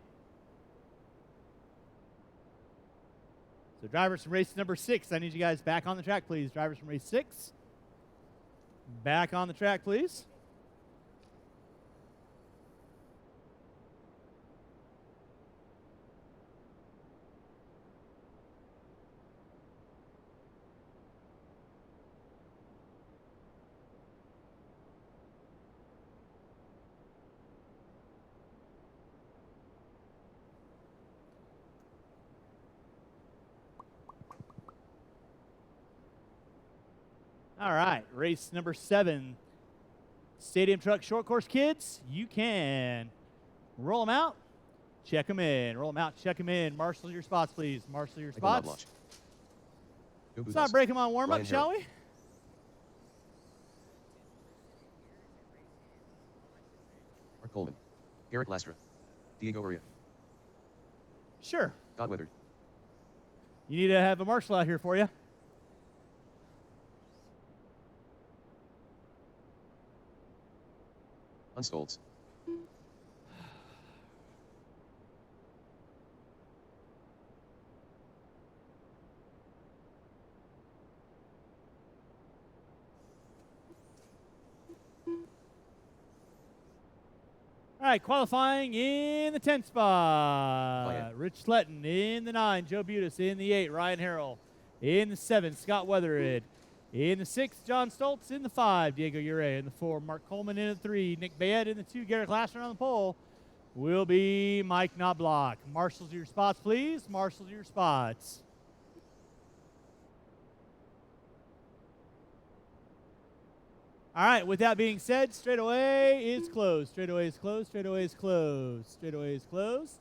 So drivers from race number 6, I need you guys back on the track, please. Drivers from race 6, back on the track, please. All right, race number 7. Stadium Truck Short Course kids, you can roll them out, check them in. Roll them out, check them in. Marshal your spots, please. Marshal your spots. Let's not break them on warm-up, shall we? Mark Coleman. Garrett Lastra. Diego Uria. Sure. God Weathered. You need to have a marshal out here for you. Unstolds. All right, qualifying in the 10th spot. Rich Sletton in the 9. Joe Butis in the 8. Ryan Harrell in the 7. Scott Weathered in the 6. John Stoltz in the 5. Diego Ure in the 4. Mark Coleman in the 3. Nick Bayette in the 2. Garrett Glasser on the pole will be Mike Knobloch. Marshals your spots, please. Marshals your spots. All right, with that being said, straightaway is closed. Straightaway is closed. Straightaway is closed. Straightaway is closed.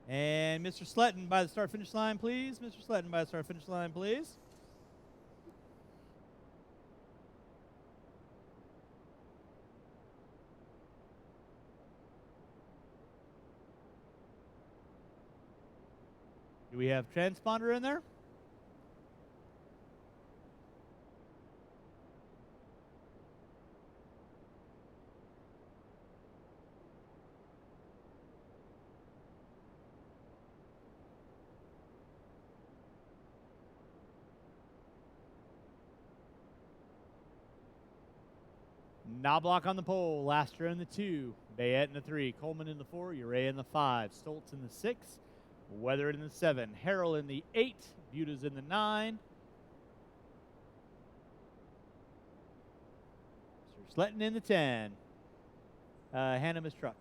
And Mr. Sletton by the start-finish line, please. Mr. Sletton by the start-finish line, please. Do we have transponder in there? Knobloch on the pole, Laster in the 2, Bayette in the 3, Coleman in the 4, Uray in the 5, Stoltz in the 6, Weathered in the 7, Harrell in the 8, Butas in the 9, Mr. Sletton in the 10, hand him his truck.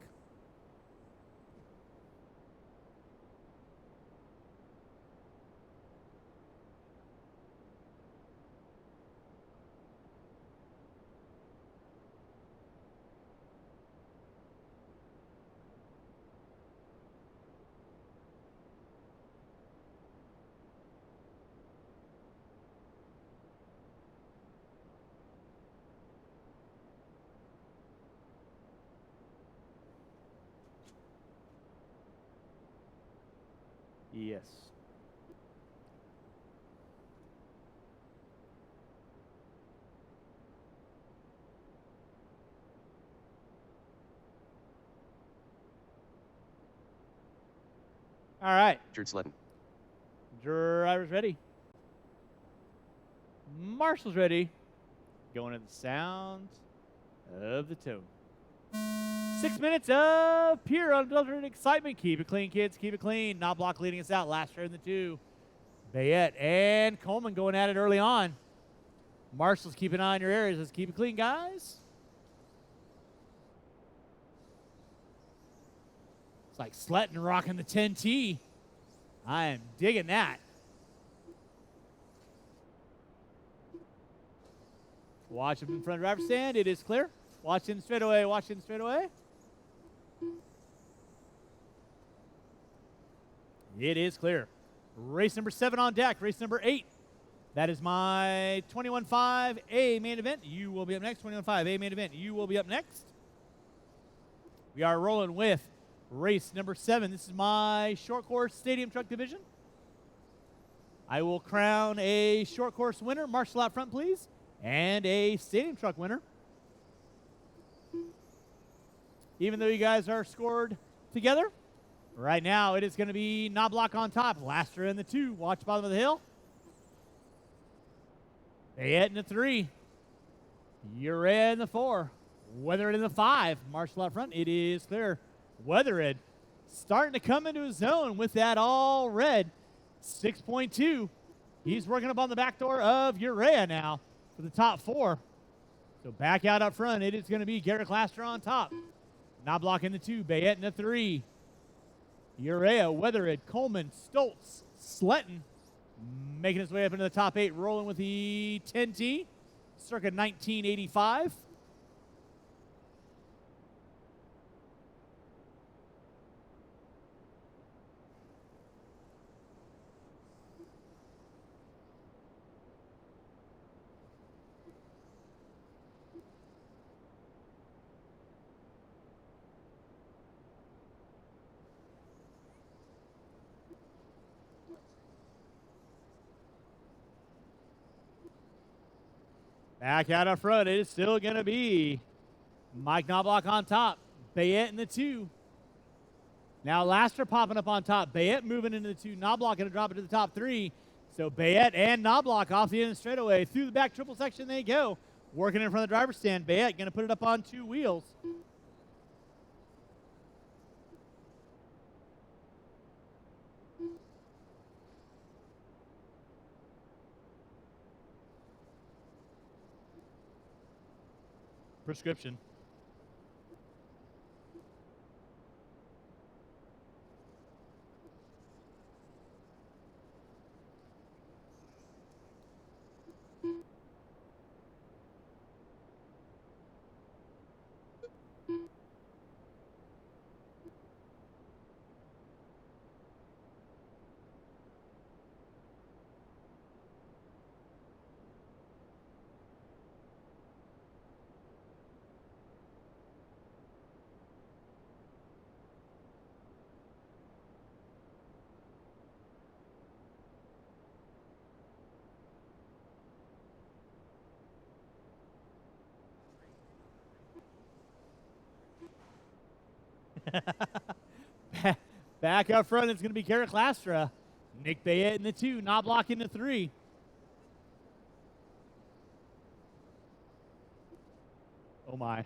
Yes. All right. Richard Sletton. Drivers ready. Marshall's ready. Going to the sound of the tone. 6 minutes of pure unadulterated excitement. Keep it clean, kids. Keep it clean. Knobloch leading us out. Last in the 2. Bayette and Coleman going at it early on. Marshall's keeping an eye on your areas. Let's keep it clean, guys. It's like Sletton rocking the 10T. I am digging that. Watch him in front of the driver's stand. It is clear. Watch in straight away. Watch in straight away. It is clear. Race number 7 on deck. Race number 8. That is my 21.5 A main event. You will be up next. 21.5 A main event. You will be up next. We are rolling with race number 7. This is my short course stadium truck division. I will crown a short course winner. Marshall out front, please. And a stadium truck winner. Even though you guys are scored together, right now it is going to be Knobloch on top. Laster in the 2. Watch bottom of the hill. Bayette in the 3. Urea in the 4. Weathered in the 5. Marshall out front. It is clear. Weathered starting to come into his zone with that all red. 6.2. He's working up on the back door of Urea now for the top 4. So back out up front, it is going to be Garrett Laster on top. Knobloch in the 2. Bayette in the 3. Urea, Weathered, Coleman, Stoltz, Sletton making his way up into the top 8, rolling with the 10T, circa 1985. Back out up front, it is still going to be Mike Knobloch on top. Bayette in the 2. Now Laster popping up on top. Bayette moving into the 2. Knobloch going to drop it to the top 3. So Bayette and Knobloch off the end of the straightaway. Through the back triple section they go. Working in front of the driver's stand. Bayette going to put it up on 2 wheels. Prescription. Back up front, it's going to be Garrett Lastra. Nick Bayette in the 2, Knobloch in the 3. Oh, my.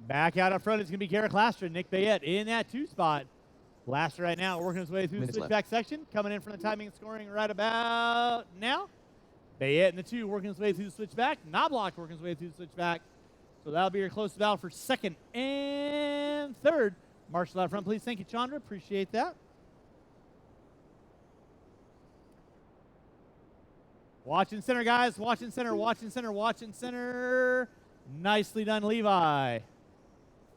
Back out up front, it's going to be Garrett Lastra. Nick Bayette in that 2 spot. Laster right now working his way through the switchback section. Coming in from the timing and scoring right about now. Bayette in the 2 working his way through the switchback. Knobloch working his way through the switchback. So that'll be your close battle for 2nd and 3rd. Marshall out front, please. Thank you, Chandra. Appreciate that. Watching center, guys. Watching center, watching center, watching center. Nicely done, Levi.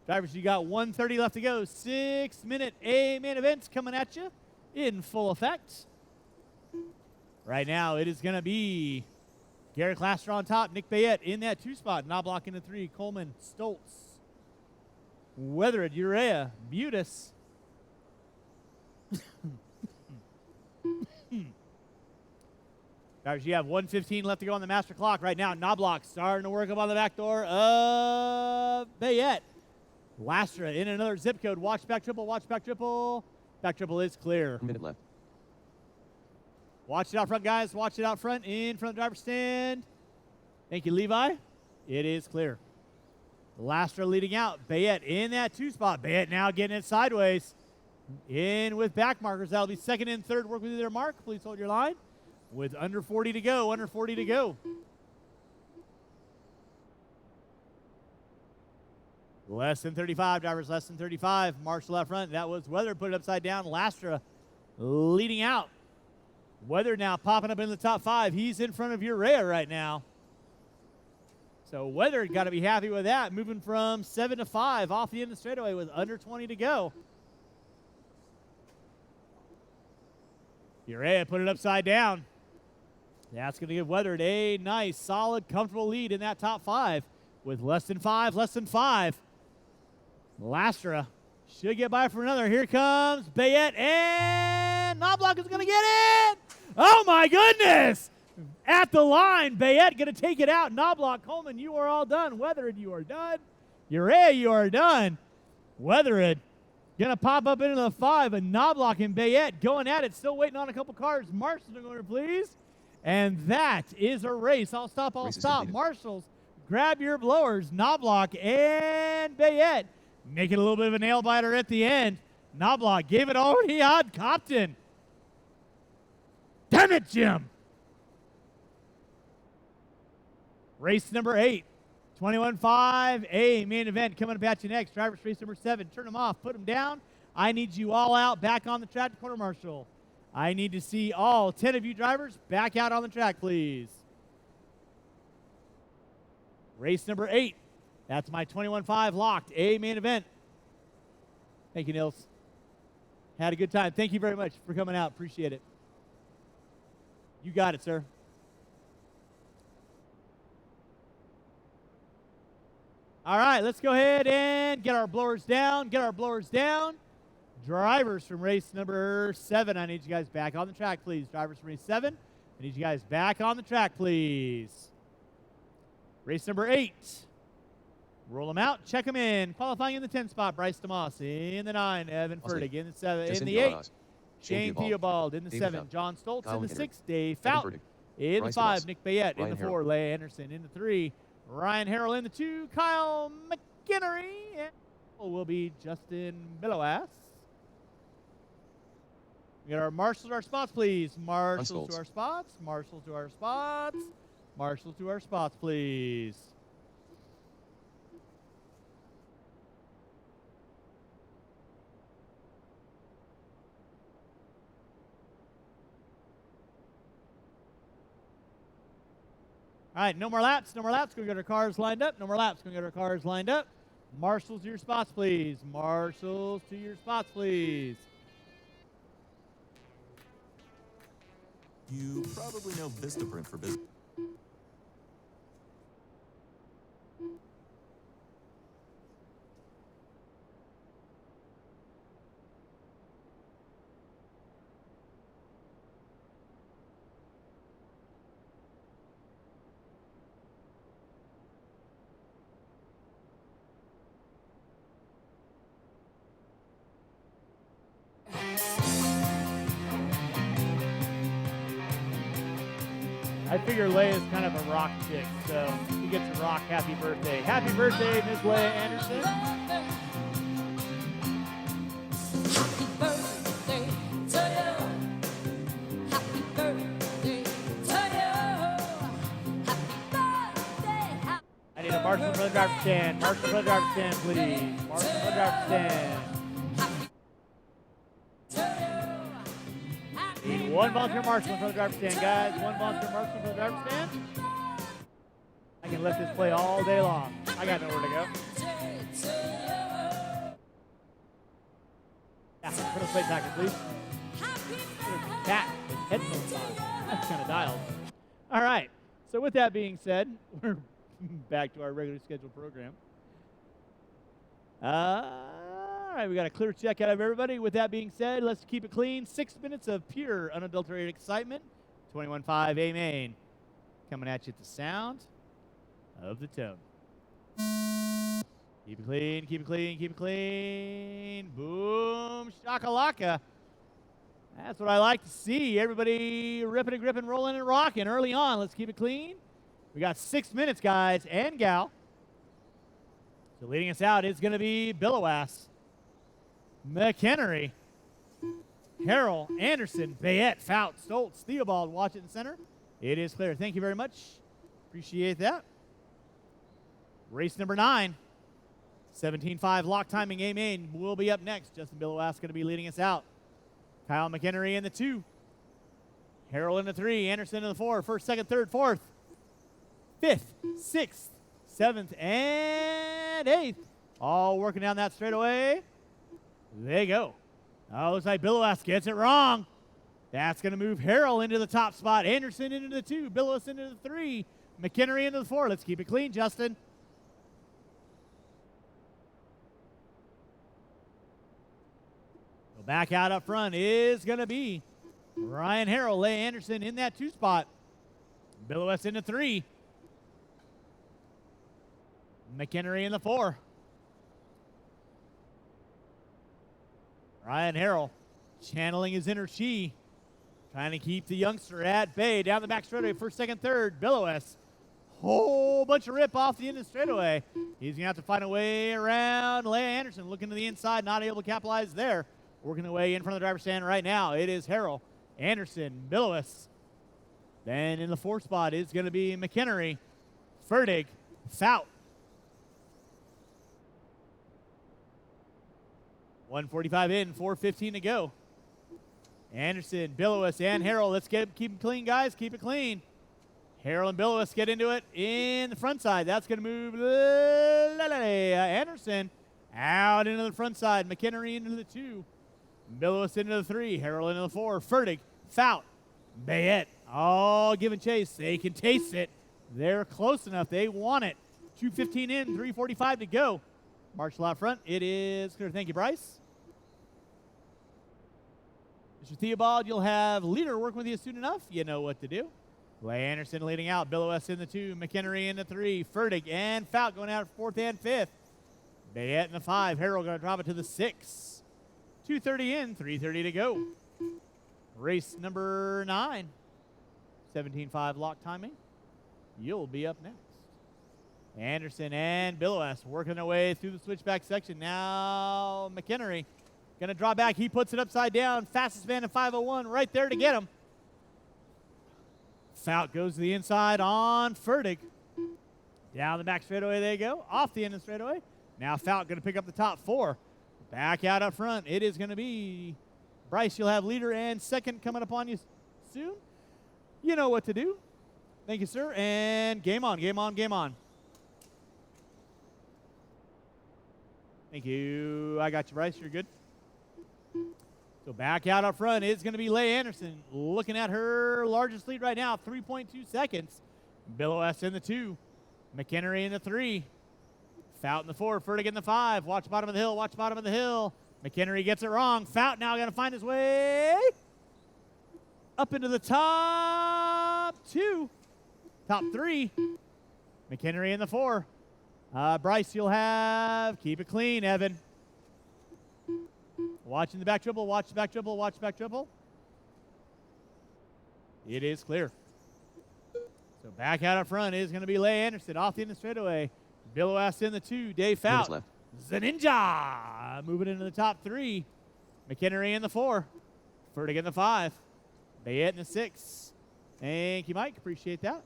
Drivers, you got 1:30 left to go. 6-minute A main events coming at you in full effect. Right now, it is going to be Garrett Laster on top. Nick Bayette in that 2 spot. Knobloch in the 3. Coleman, Stoltz, Weathered, Urea, Mutis. Drivers, you have 1:15 left to go on the master clock right now. Knobloch starting to work up on the back door of Bayette. Lastra in another zip code. Watch back triple, watch back triple. Back triple is clear. 1 minute left. Watch it out front, guys. Watch it out front. In front of the driver's stand. Thank you, Levi. It is clear. Lastra leading out. Bayette in that 2 spot. Bayette now getting it sideways. In with back markers. That'll be second and third. Work with you there, Mark. Please hold your line. With under 40 to go. Under 40 to go. Less than 35. Drivers less than 35. Marshall out front. That was Weather. Put it upside down. Lastra leading out. Weather now popping up in the top 5. He's in front of Urea right now. So Weather got to be happy with that. Moving from 7 to 5 off the end of the straightaway with under 20 to go. Urea put it upside down. That's going to give Weather a nice, solid, comfortable lead in that top 5 with less than 5, less than 5. Lastra should get by for another. Here comes Bayette, and Knobloch is going to get it. Oh, my goodness. At the line, Bayette going to take it out. Knobloch, Coleman, you are all done. Weathered, you are done. Urea, you are done. Weathered going to pop up into the 5, and Knobloch and Bayette going at it. Still waiting on a couple cars. Marshall's going to please. And that is a race. I'll stop, I'll stop. Marshall's, grab your blowers. Knobloch and Bayette make it a little bit of a nail biter at the end. Knobloch gave it all he had. Copton. Damn it, Jim. Race number 8. 21.5, main event coming up at you next. Drivers race number 7. Turn them off. Put them down. I need you all out back on the track to quarter marshal. I need to see all 10 of you drivers back out on the track, please. Race number 8. That's my 21.5 locked. Main event. Thank you, Nils. Had a good time. Thank you very much for coming out. Appreciate it. You got it, sir. All right, let's go ahead and get our blowers down. Get our blowers down. Drivers from race number 7. I need you guys back on the track, please. Drivers from race 7. I need you guys back on the track, please. Race number 8. Roll them out. Check them in. Qualifying in the 10 spot, Bryce DeMoss. In the 9, Evan Fertig. In the 7. In the 8, Shane Theobald. In the 7, John Stoltz. In the 6, Dave Fout. In the 5, Nick Bayette. In the 4, Leigh Anderson. In the 3, Ryan Harrell. In the 2, Kyle McInnery. And will be Justin Billowass. We got our marshals to our spots, please. Marshals to our spots. Marshals to our spots. Marshals to our spots, please. All right, no more laps, no more laps. Going to get our cars lined up. No more laps. Going to get our cars lined up. Marshals to your spots, please. Marshals to your spots, please. You probably know Vistaprint for business. I figure Leigh is kind of a rock chick, so she gets a rock happy birthday. Happy birthday, Ms. Leigh Anderson. Happy birthday to you. Happy birthday to you. Happy birthday. I need a marshal for the driver's stand. Marshal for the driver's stand, please. Marshal for the driver's stand. Need one volunteer marshal in front of the driver's stand, guys. One volunteer marshal in front of the driver's stand. I can let this play all day long. I got nowhere to go. Yeah, put a plate packet, please. Cat headphones on. That's kind of dialed. All right. So with that being said, we're back to our regular scheduled program. All right, we got a clear check out of everybody. With that being said, let's keep it clean. 6 minutes of pure, unadulterated excitement. 21.5 A main. Coming at you at the sound of the tone. Keep it clean, keep it clean, keep it clean. Boom, shakalaka. That's what I like to see. Everybody ripping and gripping, rolling and rocking early on. Let's keep it clean. We got 6 minutes, guys and gal. So leading us out is going to be Billowass, McHenry, Harrell, Anderson, Bayette, Fout, Stoltz, Theobald, watch it in center. It is clear. Thank you very much. Appreciate that. Race number 9, 17.5 lock timing A main will be up next. Justin Billowass going to be leading us out. Kyle McHenry in the 2. Harrell in the 3. Anderson in the 4. First, second, third, fourth. 5th, 6th, 7th, and 8th. All working down that straightaway. They go. Oh, looks like Billowass gets it wrong. That's going to move Harrell into the top spot. Anderson into the 2. Billowass into the 3. McHenry into the 4. Let's keep it clean, Justin. So back out up front is going to be Ryan Harrell. Leigh Anderson in that 2 spot. Billowass into 3. McHenry in the 4. Ryan Harrell channeling his inner chi, trying to keep the youngster at bay. Down the back straightaway, first, second, third. Billowass. Whole bunch of rip off the end of the straightaway. He's going to have to find a way around Leigh Anderson, looking to the inside, not able to capitalize there. Working away in front of the driver's stand right now. It is Harrell, Anderson, Billowass. Then in the 4th spot is going to be McHenry, Fertig, Fout. 1:45 in, 4:15 to go. Anderson, Billowass, and Harrell. Let's keep it clean, guys. Keep it clean. Harrell and Billowass get into it in the front side. That's going to move Anderson out into the front side. McHenry into the 2. Billowass into the 3. Harrell into the 4. Fertig, Fout, Bayette. All giving chase. They can taste it. They're close enough. They want it. 2:15 in, 3:45 to go. Marshall out front. It is clear. Thank you, Bryce. Mr. Theobald, you'll have leader working with you soon enough. You know what to do. Leigh Anderson leading out. Billowass in the 2. McHenry in the 3. Fertig and Fout going out 4th and 5th. Bayette in the 5. Harrell going to drop it to the 6. 2:30 in, 3:30 to go. Race number 9. 17.5 lock timing. You'll be up next. Anderson and Billowass working their way through the switchback section. Now McHenry going to draw back. He puts it upside down. Fastest man in 5:01 right there to get him. Fout goes to the inside on Fertig. Down the back straightaway they go. Off the end of the straightaway. Now Fout going to pick up the top 4. Back out up front. It is going to be Bryce. You'll have leader and second coming up on you soon. You know what to do. Thank you, sir. And game on, game on, game on. Thank you. I got you, Bryce. You're good. So back out up front is going to be Leigh Anderson, looking at her largest lead right now, 3.2 seconds. Billowass in the 2. McHenry in the 3. Fout in the 4. Fertig in the 5. Watch bottom of the hill. Watch bottom of the hill. McHenry gets it wrong. Fout now going to find his way up into the top 2. Top 3. McHenry in the 4. Bryce, you'll have, keep it clean, Evan. Watching the back triple, watch the back triple, watch the back triple. It is clear. So back out up front is going to be Leigh Anderson off the end of the straightaway. Billowass in the 2, Dave Fout. Left. Zaninja moving into the top 3. McHenry in the 4. Fertig in the 5. Bayette in the 6. Thank you, Mike. Appreciate that.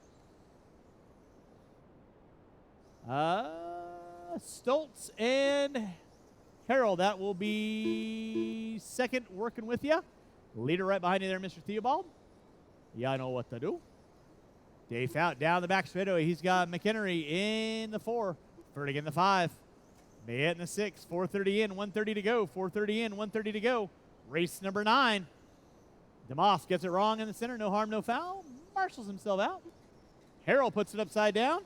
Stoltz and Harrell, that will be second working with you. Leader right behind you there, Mr. Theobald. Yeah, I know what to do. Dave Fout down the back straightaway. He's got McHenry in the 4. Fertig in the 5. Bayette in the 6. 4:30 in, 1:30 to go. 4:30 in, 1:30 to go. Race number 9. DeMoss gets it wrong in the center. No harm, no foul. Marshals himself out. Harrell puts it upside down.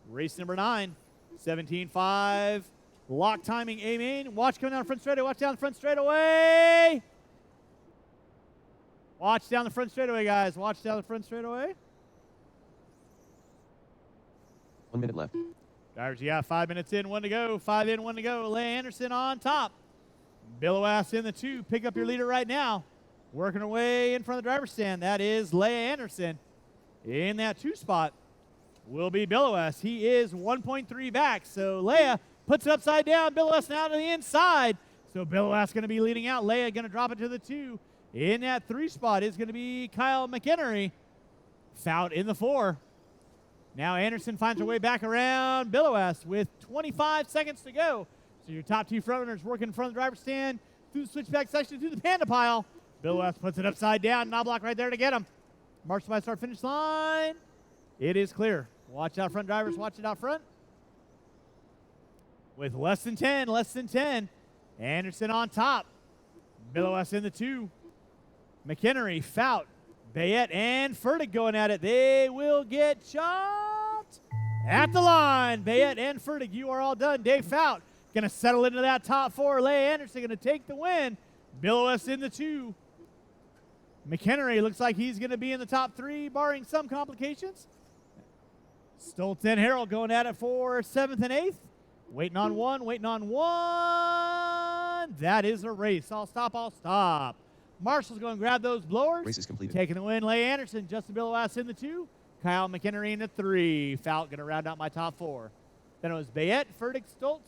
Race number 9. 17.5. Lock timing A main. Watch coming down front straightaway. Watch down front straightaway. Watch down the front straightaway, guys. Watch down the front straightaway. 1 minute left. Drivers, you got 5 minutes in, 1 to go. 5 in, 1 to go. Leia Anderson on top. Billowass in the 2. Pick up your leader right now. Working her way in front of the driver's stand. That is Leia Anderson. In that 2 spot will be Billowass. He is 1.3 back. So Leia puts it upside down. Billowass now to the inside. So Billowass going to be leading out. Leia going to drop it to the 2. In that 3 spot is going to be Kyle McHenry. Fout in the 4. Now Anderson finds her way back around Billowass with 25 seconds to go. So your top 2 front runners working in front of the driver's stand through the switchback section to the panda pile. Billowass puts it upside down. Knobloch right there to get him. Marshall by start finish line. It is clear. Watch out front, drivers. Watch it out front. With less than 10. Anderson on top. Billowass in the 2. McHenry, Fout, Bayette, and Fertig going at it. They will get shot at the line. Bayette and Fertig, you are all done. Dave Fout going to settle into that top 4. Leia Anderson going to take the win. Billowass in the 2. McHenry looks like he's going to be in the top 3, barring some complications. Stoltz and Harrell going at it for 7th and 8th. Waiting on one. That is a race. I'll stop. Marshall's going to grab those blowers. Race is completed. Taking the win, Leia Anderson. Justin Billowass in the 2. Kyle McHenry in the 3. Fout going to round out my top 4. Then it was Bayette, Fertig, Stoltz,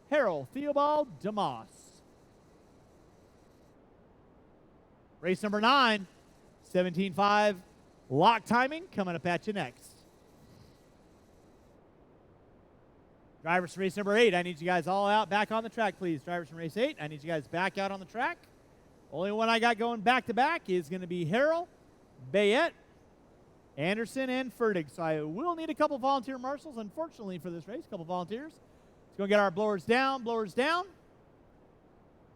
Harrell, Theobald, DeMoss. Race number 9, 17.5 lock timing coming up at you next. Drivers from race number 8, I need you guys all out back on the track, please. Drivers from race 8, I need you guys back out on the track. Only one I got going back-to-back is going to be Harrell, Bayette, Anderson, and Fertig. So I will need a couple volunteer marshals, unfortunately, for this race. A couple volunteers. Let's go get our blowers down.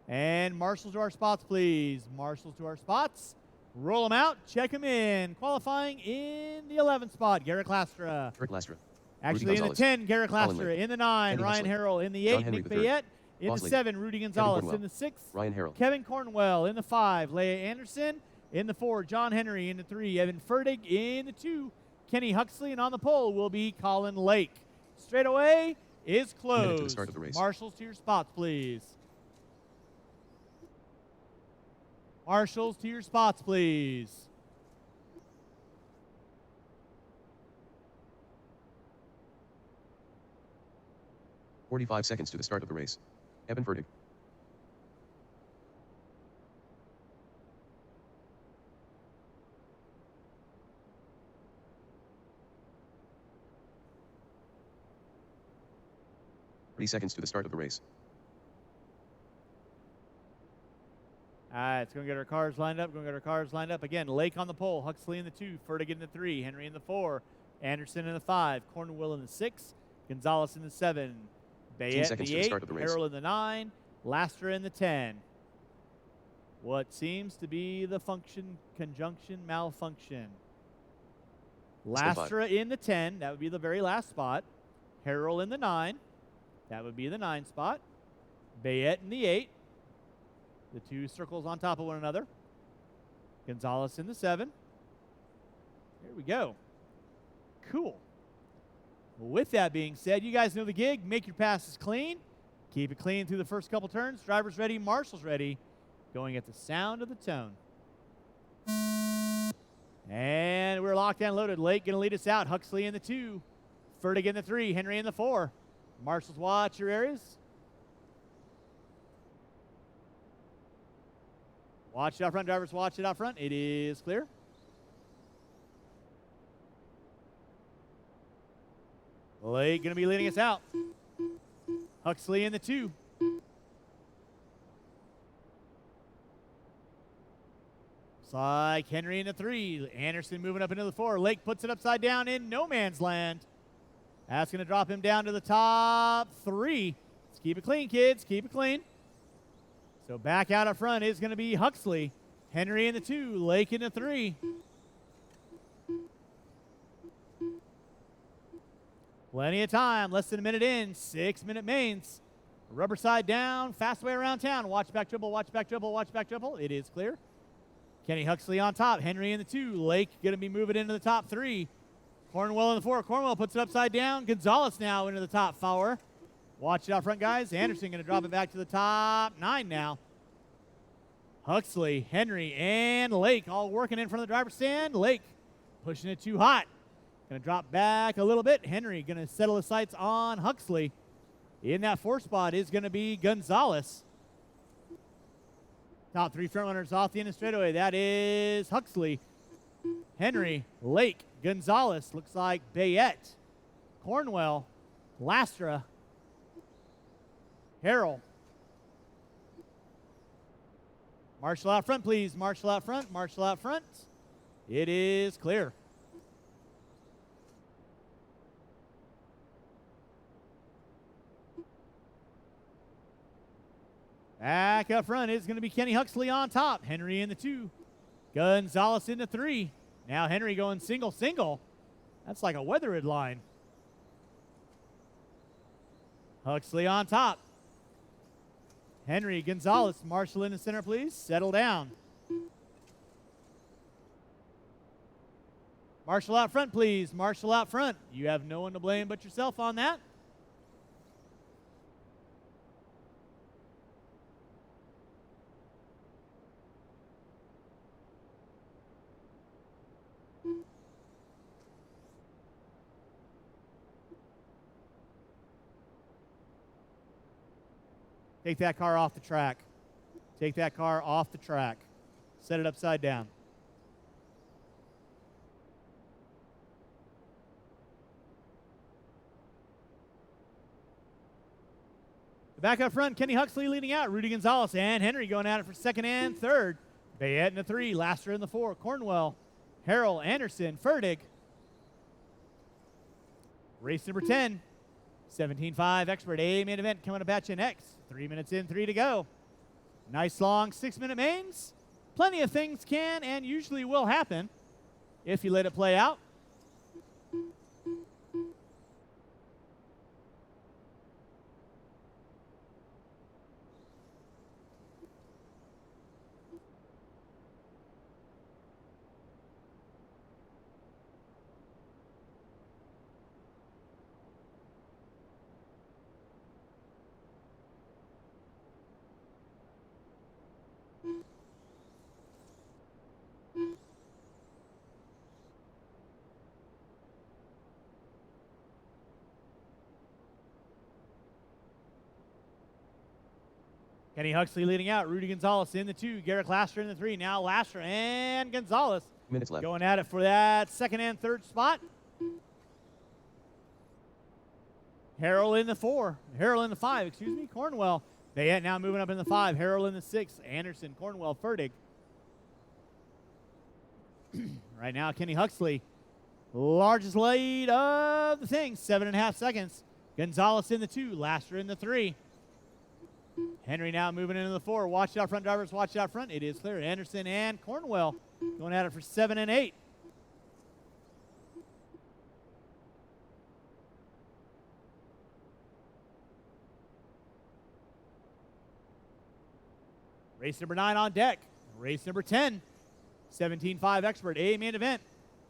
And marshals to our spots, please. Marshals to our spots. Roll them out. Check them in. Qualifying in the 11th spot, Garrett Lastra. Eric Lastra. Actually, in the 10, Garrett Colin Lastra. Lake. In the 9, Andy Ryan Huxley. Harrell. In the John 8, Henry Nick III. Bayette. In Boss the Lady. 7, Rudy Gonzalez. Cornwell. In the 6, Ryan Harrell. Kevin Cornwell. In the 5, Leia Anderson. In the 4, John Henry. In the 3, Evan Fertig. In the 2, Kenny Huxley. And on the pole will be Colin Lake. Straightaway is minute to the closed. start of the race. Marshals to your spots, please. Marshals to your spots, please. "45 seconds to the start of the race. Evan Fertig. Seconds to the start of the race. All right, it's going to get our cars lined up. Again, Lake on the pole, Huxley in the 2, Fertig in the 3, Henry in the 4, Anderson in the 5, Cornwell in the 6, Gonzalez in the 7, Bayette in the 8, Harrell in the 9, Lastra in the 10. What seems to be the conjunction malfunction. Lastra in the 10, that would be the very last spot. Harrell in the 9, that would be the 9 spot. Bayette in the 8. The 2 circles on top of one another. Gonzalez in the 7. Here we go. Cool. With that being said, you guys know the gig. Make your passes clean. Keep it clean through the first couple turns. Drivers ready, marshals ready. Going at the sound of the tone. And we're locked and loaded. Lake going to lead us out. Huxley in the 2. Fertig in the 3. Henry in the 4. Marshals, watch your areas. Watch it out front, drivers. Watch it out front. It is clear. Lake going to be leading us out. Huxley in the 2. Looks like Henry in the 3. Anderson moving up into the 4. Lake puts it upside down in no man's land. That's going to drop him down to the top 3. Let's keep it clean, kids. Keep it clean. So back out up front is going to be Huxley. Henry in the 2. Lake in the 3. Plenty of time. Less than a minute in. 6-minute mains. Rubber side down. Fast way around town. Watch back triple. Watch back triple. Watch back triple. It is clear. Kenny Huxley on top. Henry in the 2. Lake going to be moving into the top 3. Cornwell in the 4. Cornwell puts it upside down. Gonzalez now into the top 4. Watch it out front, guys. Anderson going to drop it back to the top 9 now. Huxley, Henry, and Lake all working in front of the driver's stand. Lake pushing it too hot. Going to drop back a little bit. Henry going to settle his sights on Huxley. In that 4 spot is going to be Gonzalez. Top 3 front runners off the end of straightaway. That is Huxley, Henry, Lake, Gonzalez. Looks like Bayette, Cornwell, Lastra, Harrell. Marshall out front, please. Marshall out front. Marshall out front. It is clear. Back up front is going to be Kenny Huxley on top. Henry in the 2. Gonzalez in the 3. Now Henry going single, single. That's like a weathered line. Huxley on top. Henry, Gonzalez, Marshall in the center, please. Settle down. Marshall out front, please. Marshall out front. You have no one to blame but yourself on that. Take that car off the track. Take that car off the track. Set it upside down. Back up front, Kenny Huxley leading out. Rudy Gonzalez and Henry going at it for 2nd and 3rd. Bayette in the 3, Laster in the 4. Cornwell, Harrell, Anderson, Ferdig. Race number 10. 17.5 Expert A main event coming up at you next. 3 minutes in, 3 to go. Nice long 6-minute mains. Plenty of things can and usually will happen if you let it play out. Kenny Huxley leading out. Rudy Gonzalez in the 2. Garrett Laster in the 3. Now Laster and Gonzalez Minutes left. going at it for that 2nd and 3rd spot. Harrell in the 4. Harrell in the 5, excuse me. Cornwell. Bayette now moving up in the 5. Harrell in the 6. Anderson, Cornwell, Ferdig. Right now, Kenny Huxley. Largest lead of the thing. 7.5 seconds. Gonzalez in the 2. Laster in the 3. Henry now moving into the 4. Watch out front, drivers. Watch out front. It is clear. Anderson and Cornwell going at it for 7 and 8. Race number 9 on deck. Race number 10. 17.5 Expert A main event.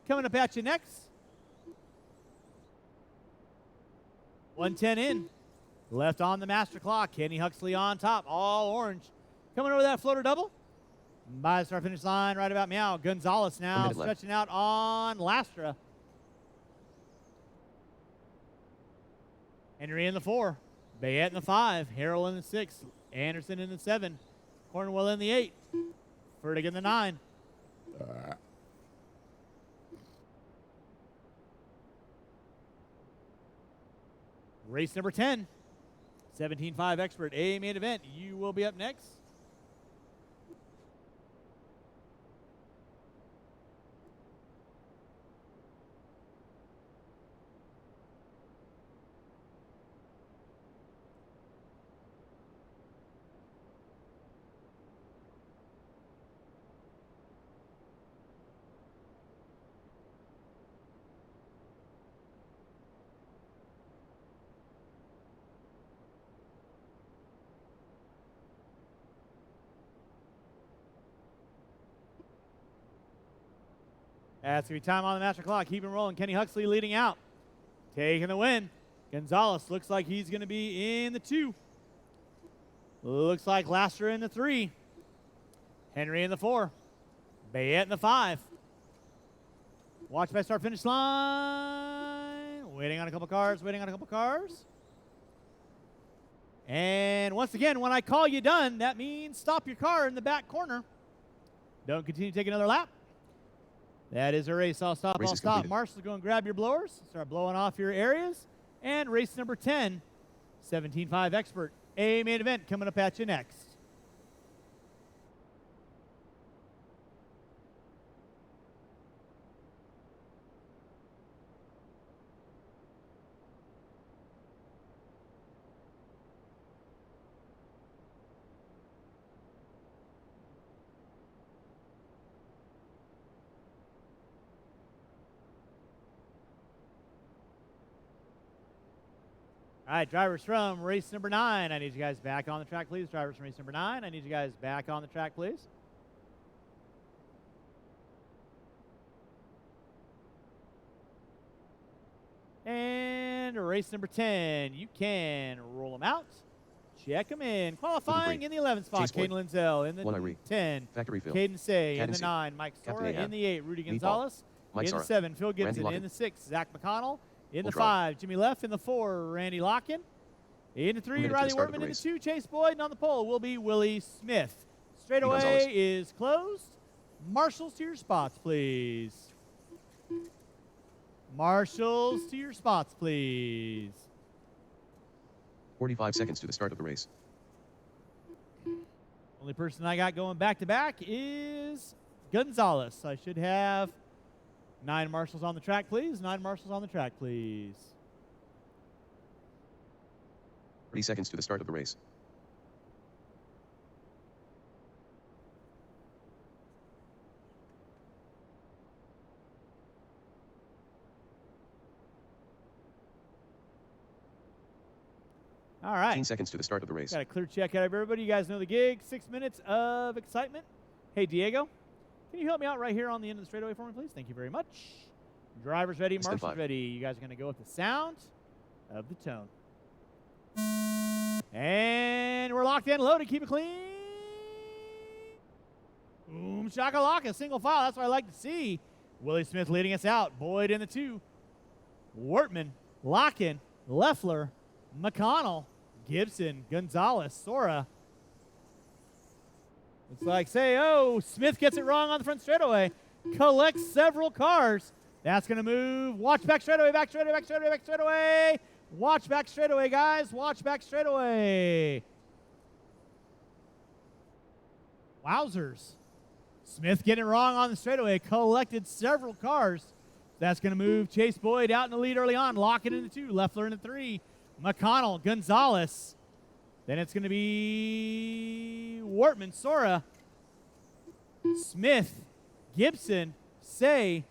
Coming up at you next. 1:10 in. Left on the master clock. Kenny Huxley on top. All orange. Coming over that floater double. By the start finish line, right about meow. Gonzalez now stretching out on Lastra. Henry in the 4. Bayette in the 5. Harrell in the 6. Anderson in the 7. Cornwell in the 8. Fertig in the 9. Race number 10. 17.5 Expert A main event. You will be up next. That's going to be time on the master clock. Keep it rolling. Kenny Huxley leading out. Taking the win. Gonzalez looks like he's going to be in the 2. Looks like Laster in the 3. Henry in the 4. Bayette in the 5. Watch by start finish line. Waiting on a couple cars. Waiting on a couple cars. And once again, when I call you done, that means stop your car in the back corner. Don't continue to take another lap. That is a race. I'll stop. Race I'll is stop. completed. Marshall, go and grab your blowers. Start blowing off your areas. And race number 10, 17.5 Expert. A main event coming up at you next. All right, drivers from race number 9. I need you guys back on the track, please. Drivers from race number 9. I need you guys back on the track, please. And race number 10. You can roll them out. Check them in. Qualifying in the 11th spot, Chase Boyd. Caden Lindsell. In the 1 Irene. 10, Factory Phil. Caden Say. In Cadden the Say. 9, Mike Captain Sora. Ahab. In the 8, Rudy Meatball. Gonzalez. Mike In Sara. the 7, Phil Randy Gibson. Locken. In the 6, Zach McConnell. In the Ultra. 5, Jimmy Leff. In the 4, Randy Locken. In the 3, Minute to the Riley start of the Wortman. In the race. 2, Chase Boyd. And on the pole will be Willie Smith. Straightaway Gonzalez. is closed. Marshals to your spots, please. Marshals to your spots, please. 45 seconds to the start of the race. Only person I got going back to back is Gonzalez. I should have 9 marshals on the track, please. 9 marshals on the track, please. 30 seconds to the start of the race. All right. 15 seconds to the start of the race. Got a clear check out of everybody. You guys know the gig. 6 minutes of excitement. Hey, Diego, can you help me out right here on the end of the straightaway for me, please? Thank you very much. Drivers ready, Less than marshals 5. ready. You guys are going to go with the sound of the tone. And we're locked in, loaded. Keep it clean. Boom, shakalaka, single file. That's what I like to see. Willie Smith leading us out. Boyd in the 2. Wortman, Locken, Leffler, McConnell, Gibson, Gonzalez, Sora. Looks like, Smith gets it wrong on the front straightaway. Collects several cars. That's going to move. Watch back straightaway, back straightaway, back straightaway, back straightaway. Watch back straightaway, guys. Watch back straightaway. Wowzers. Smith getting it wrong on the straightaway. Collected several cars. That's going to move Chase Boyd out in the lead early on. Lock it in the 2. Leffler in the 3. McConnell, Gonzalez. Then it's going to be Wortman, Sora, Smith, Gibson, Say,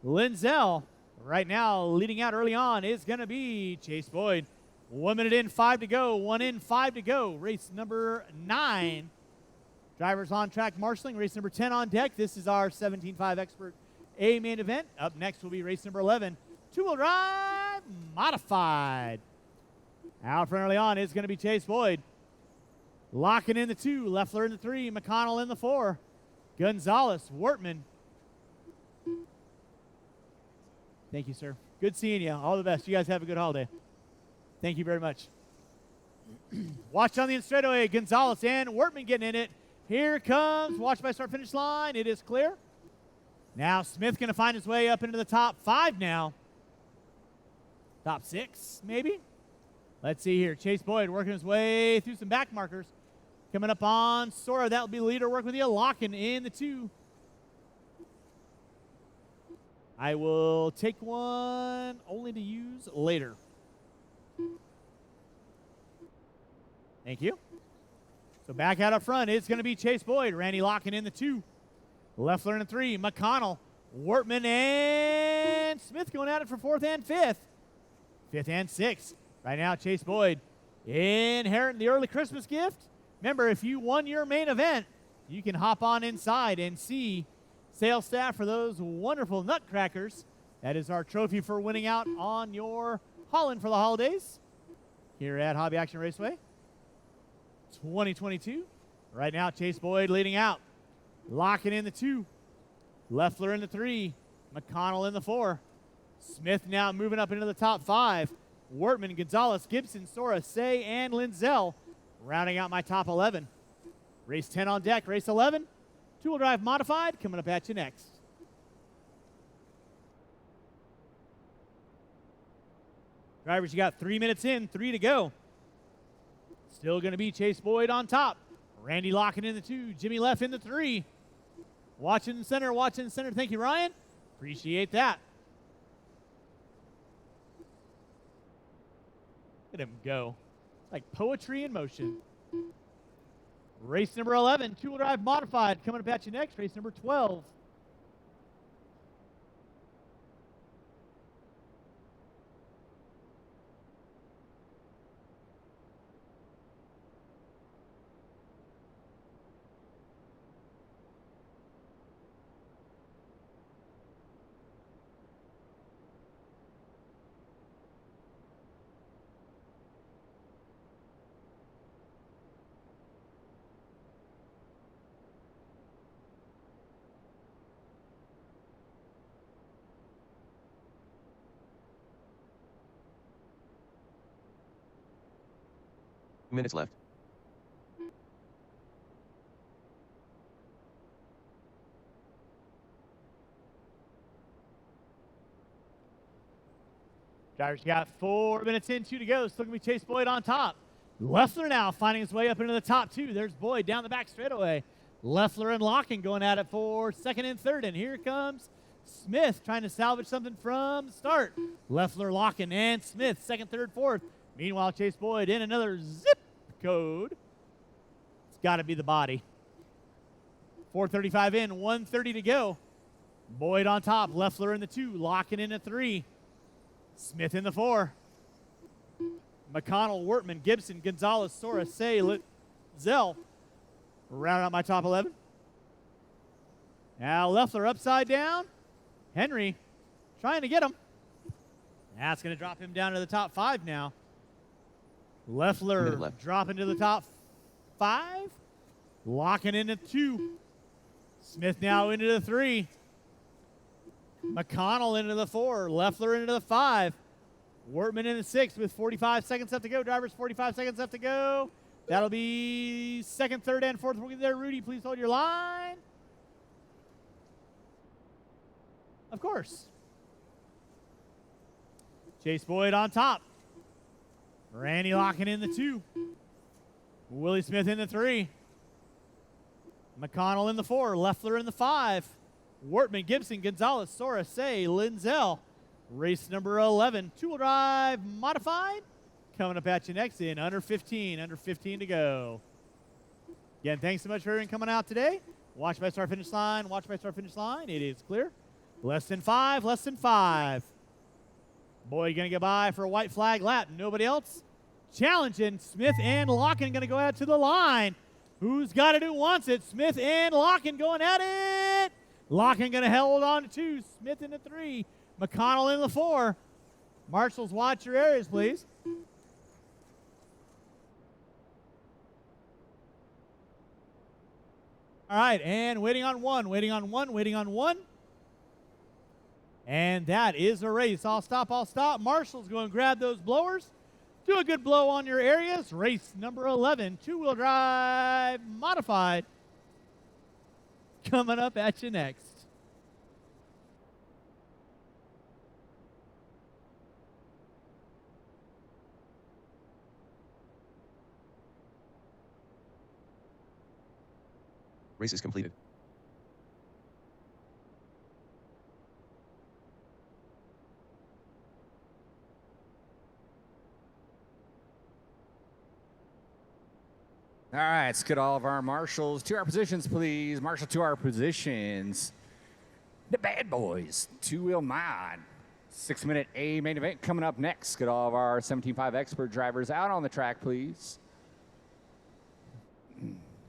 Lindsell. Right now, leading out early on is going to be Chase Boyd. 1 minute in, 5 to go. 1 in, 5 to go. Race number 9. Drivers on track marshaling. Race number 10 on deck. This is our 17.5 Expert A main event. Up next will be race number 11. Two-wheel drive modified. Out front early on is going to be Chase Boyd. Locking in the 2. Leffler in the 3. McConnell in the 4. Gonzalez, Wortman. Thank you, sir. Good seeing you. All the best. You guys have a good holiday. Thank you very much. Watch on the straightaway. Gonzalez and Wortman getting in it. Here comes. Watch by start finish line. It is clear. Now Smith going to find his way up into the top 5 now. Top 6, maybe? Let's see here. Chase Boyd working his way through some back markers. Coming up on Sora. That will be the leader working with you. Locken in the 2. I will take one only to use later. Thank you. So back out up front, it's going to be Chase Boyd. Randy Locken in the 2. Leffler in the 3. McConnell, Wortman, and Smith going at it for 4th and 5th. 5th and 6th. Right now, Chase Boyd inheriting the early Christmas gift. Remember, if you won your main event, you can hop on inside and see sales staff for those wonderful nutcrackers. That is our trophy for winning out on your Holland for the holidays here at Hobby Action Raceway 2022. Right now, Chase Boyd leading out. Locking in the 2. Leffler in the 3. McConnell in the 4. Smith now moving up into the top 5. Wortman, Gonzalez, Gibson, Sora, Say, and Linzel rounding out my top 11. Race 10 on deck. Race 11, two-wheel drive modified, coming up at you next. Drivers, you got 3 minutes in, 3 to go. Still going to be Chase Boyd on top. Randy locking in the 2. Jimmy Leff in the 3. Watching center, watching center. Thank you, Ryan. Appreciate that. Look at him go. It's like poetry in motion. Race number 11, two-wheel drive modified, coming up at you next. Race number 12. Minutes left. Drivers, you got 4 minutes in, 2 to go. Still going to be Chase Boyd on top. Leffler now finding his way up into the top 2. There's Boyd down the back straightaway. Leffler and Locking going at it for second and third. And here comes Smith trying to salvage something from the start. Leffler, Locking, and Smith, second, third, fourth. Meanwhile, Chase Boyd in another zip code. It's got to be the body. 4:35 in, 1:30 to go. Boyd on top, Leffler in the 2, Locking in the 3. Smith in the 4. McConnell, Wortman, Gibson, Gonzalez, Sora, Say, Zell. Round out my top 11. Now Leffler upside down. Henry trying to get him. That's going to drop him down to the top 5 now. Leffler dropping to the top 5. Locking into 2. Smith now into the 3. McConnell into the 4. Leffler into the 5. Wortman in the 6 with 45 seconds left to go. Drivers, 45 seconds left to go. That'll be second, third, and fourth. We'll get there. Rudy, please hold your line. Of course. Chase Boyd on top. Randy Locking in the 2. Willie Smith in the 3. McConnell in the 4. Leffler in the 5. Wortman, Gibson, Gonzalez, Sora, Say, Linzel. Race number 11. Two-wheel drive modified. Coming up at you next in under 15 to go. Again, thanks so much for everyone coming out today. Watch by start finish line. Watch by start finish line. It is clear. Less than 5. Less than 5. Boyd going to get by for a white flag lap. Nobody else challenging. Smith and Locking going to go out to the line. Who's got it? Who wants it? Smith and Locking going at it. Locking going to hold on to 2. Smith in the 3. McConnell in the 4. Marshals, watch your areas, please. All right, and waiting on 1, waiting on 1, waiting on 1. And that is a race. I'll stop, I'll stop. Marshall's going to grab those blowers. Do a good blow on your areas. Race number 11, two-wheel drive modified. Coming up at you next. Race is completed. All right, let's get all of our marshals to our positions, please. Marshal to our positions. The Bad Boys, two-wheel mod. 6-minute A main event coming up next. Get all of our 17.5 expert drivers out on the track, please.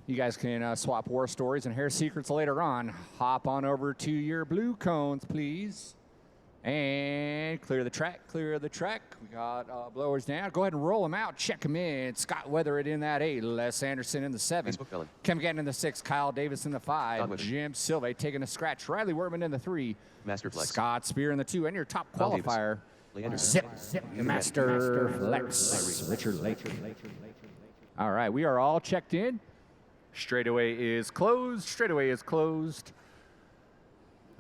You guys can swap war stories and hair secrets later on. Hop on over to your blue cones, please. And clear the track, clear the track. We got blowers down. Go ahead and roll them out. Check them in. Scott Weatheritt in that 8. Les Anderson in the 7. Facebook felon. Kem Gannon in the 6. Kyle Davis in the 5. Godwin. Jim Silva taking a scratch. Riley Wortman in the 3. Master Flex. Scott Spear in the 2. And your top Kyle Davis. qualifier. Leander. Zip, Master Flex. Richard Lake. All right, we are all checked in. Straightaway is closed. Straightaway is closed.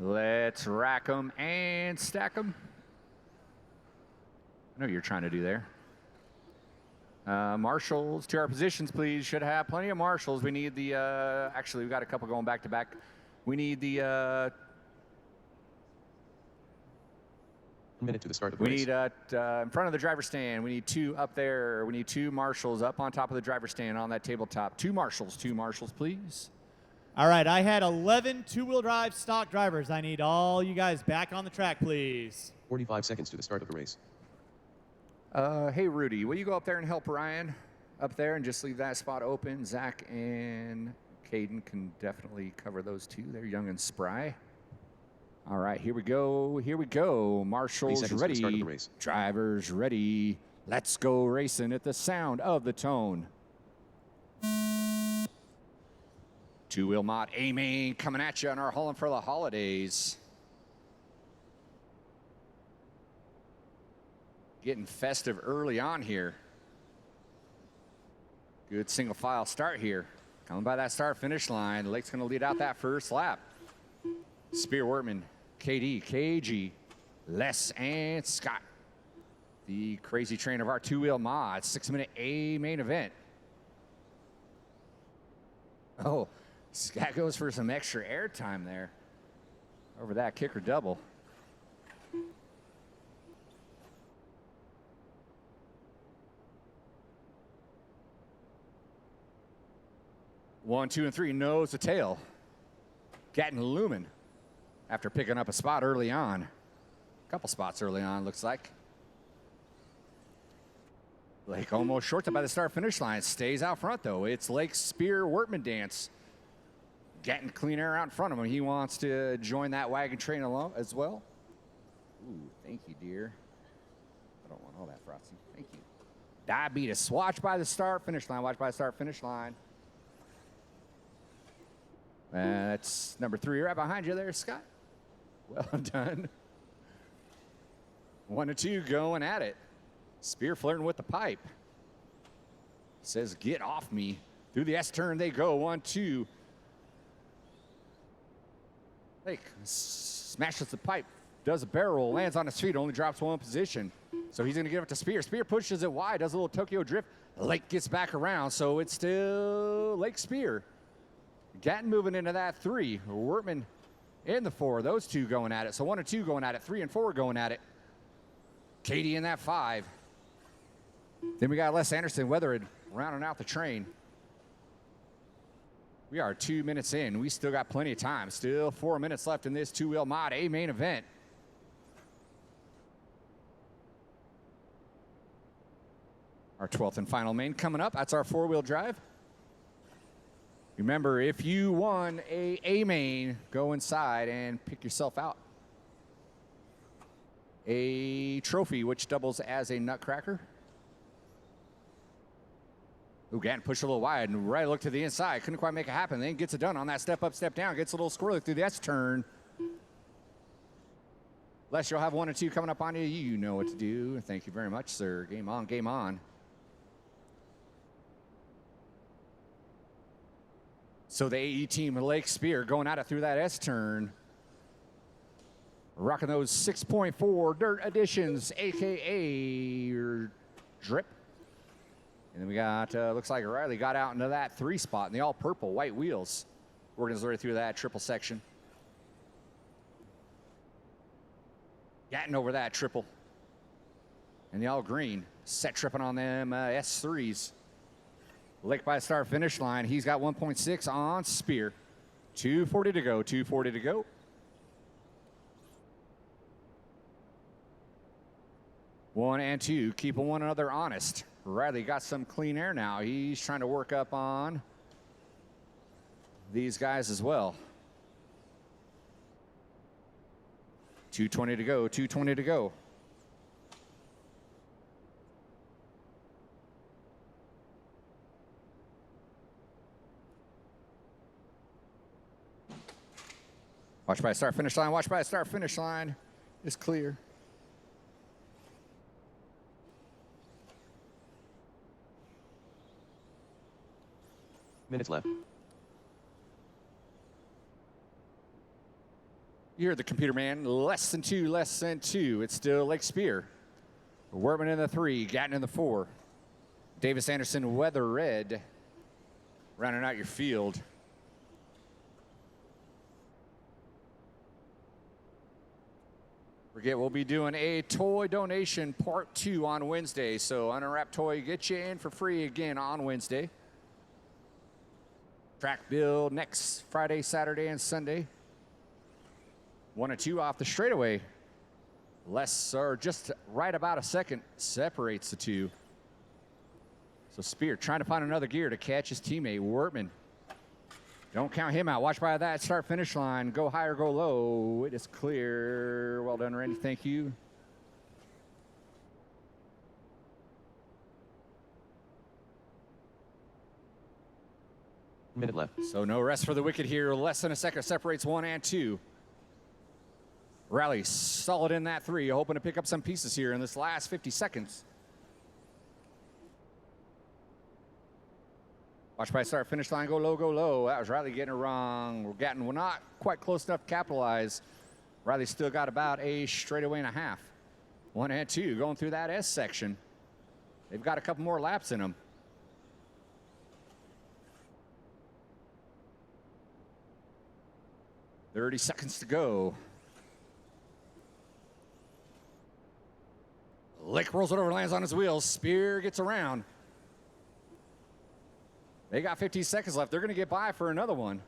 Let's rack them and stack them. I know what you're trying to do there. Marshals to our positions, please. Should have plenty of marshals. We need the, actually, we've got a couple going back to back. We need the, 1 minute to the start of the we race. need in front of the driver's stand. We need 2 up there. We need 2 marshals up on top of the driver's stand on that tabletop. 2 marshals, please. All right, I had 11 two-wheel drive stock drivers. I need all you guys back on the track, please. 45 seconds to the start of the race. Hey, Rudy, will you go up there and help Ryan up there and just leave that spot open? Zach and Caden can definitely cover those 2. They're young and spry. All right, here we go. Here we go. Marshals 3 seconds to the start of ready. the race. Drivers ready. Let's go racing at the sound of the tone. Two-wheel mod A-Main coming at you on our Hauling for the Holidays. Getting festive early on here. Good single file start here. Coming by that start finish line. Lake's going to lead out that first lap. Spear Wortman, KD, KG, Les, and Scott. The crazy train of our two-wheel mod. 6-minute A main event. Oh, Scott goes for some extra air time there. Over that kicker double. One, 2, and 3, nose to tail. Gatton Lumen after picking up a spot early on. A couple spots early on, looks like. Lake almost shorted by the start-finish line. Stays out front, though. It's Lake's Spear Wortman dance. Getting clean air out in front of him. He wants to join that wagon train along as well. Ooh, thank you, dear. I don't want all that frosting. Thank you. Diabetes. Watch by the start-finish line. Watch by the start-finish line. That's number 3 right behind you there, Scott. Well done. 1 and 2 going at it. Spear flirting with the pipe. Says, get off me. Through the S-turn they go. 1, 2. Lake smashes the pipe. Does a barrel roll. Lands on his feet. Only drops 1 position. So he's going to give it to Spear. Spear pushes it wide. Does a little Tokyo drift. Lake gets back around. So it's still Lake Spear. Gatton moving into that 3. Wortman in the 4. Those 2 going at it. So 1 and 2 going at it. 3 and 4 going at it. Katie in that 5. Then we got Les Anderson Weathered rounding out the train. We are 2 minutes in. We still got plenty of time. Still 4 minutes left in this two-wheel mod A main event. Our 12th and final main coming up. That's our 4-wheel drive. Remember, if you won a main, go inside and pick yourself out a trophy, which doubles as a nutcracker. Ooh, Gatton pushed a little wide and right look to the inside. Couldn't quite make it happen. Then gets it done on that step up, step down. Gets a little squirrely through the S-turn. Les, you'll have 1 and 2 coming up on you. You know what to do. Thank you very much, sir. Game on, game on. So the AE team, Lake Spear, going at it through that S-turn. Rocking those 6.4 dirt editions, a.k.a. drip. And then we got, looks like Riley got out into that 3 spot in the all-purple, white wheels. Working his way through that triple section. Gatton over that triple. And the all-green, set tripping on them S3s. Lake by the start finish line. He's got 1.6 on Spear. 2:40 to go, 2:40 to go. One and 2, keeping one another honest. Riley got some clean air now. He's trying to work up on these guys as well. 2:20 to go, 2:20 to go. Watch by start finish line, watch by start finish line is clear. Minutes left. You hear the computer man, less than two, less than two. It's still Lake Spear. Wortman in the 3, Gatton in the 4. Davis Anderson, Weather Red, rounding out your field. Forget, we'll be doing a toy donation part 2 on Wednesday. So Unwrapped Toy, get you in for free again on Wednesday. Track build next Friday, Saturday, and Sunday. 1 and 2 off the straightaway. Less or just right about a second separates the two. So Spear trying to find another gear to catch his teammate, Wortman. Don't count him out. Watch by that start finish line. Go high or go low. It is clear. Well done, Randy. Thank you. Minute left. So no rest for the wicked here. Less than a second separates 1 and 2. Rally solid in that 3. Hoping to pick up some pieces here in this last 50 seconds. Watch by start finish line. Go low, go low. That was Riley getting it wrong. We're getting, we're not quite close enough to capitalize. Riley still got about a straightaway and a half. 1 and 2 going through that S section. They've got a couple more laps in them. .30 seconds to go. Lake rolls it over, lands on his wheels. Spear gets around. They got 15 seconds left. They're going to get by for another one.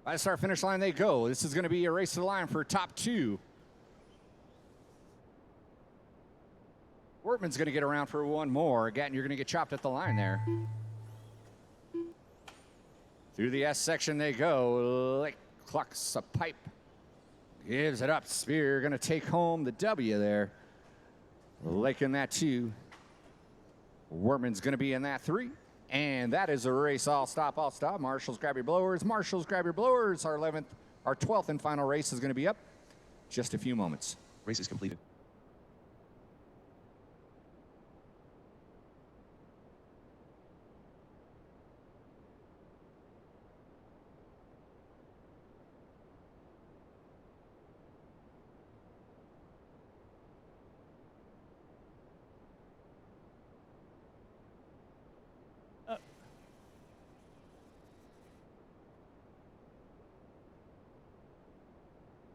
By the start finish line they go. This is going to be a race to the line for top 2. Wortman's going to get around for one more. Gatton, you're going to get chopped at the line there. Through the S section they go. Lake clucks a pipe. Gives it up. Spear going to take home the W there. Lake in that 2. Wortman's going to be in that 3. And that is a race. All stop, all stop. Marshals, grab your blowers. Marshals, grab your blowers. Our 12th and final race is going to be up just a few moments. Race is completed.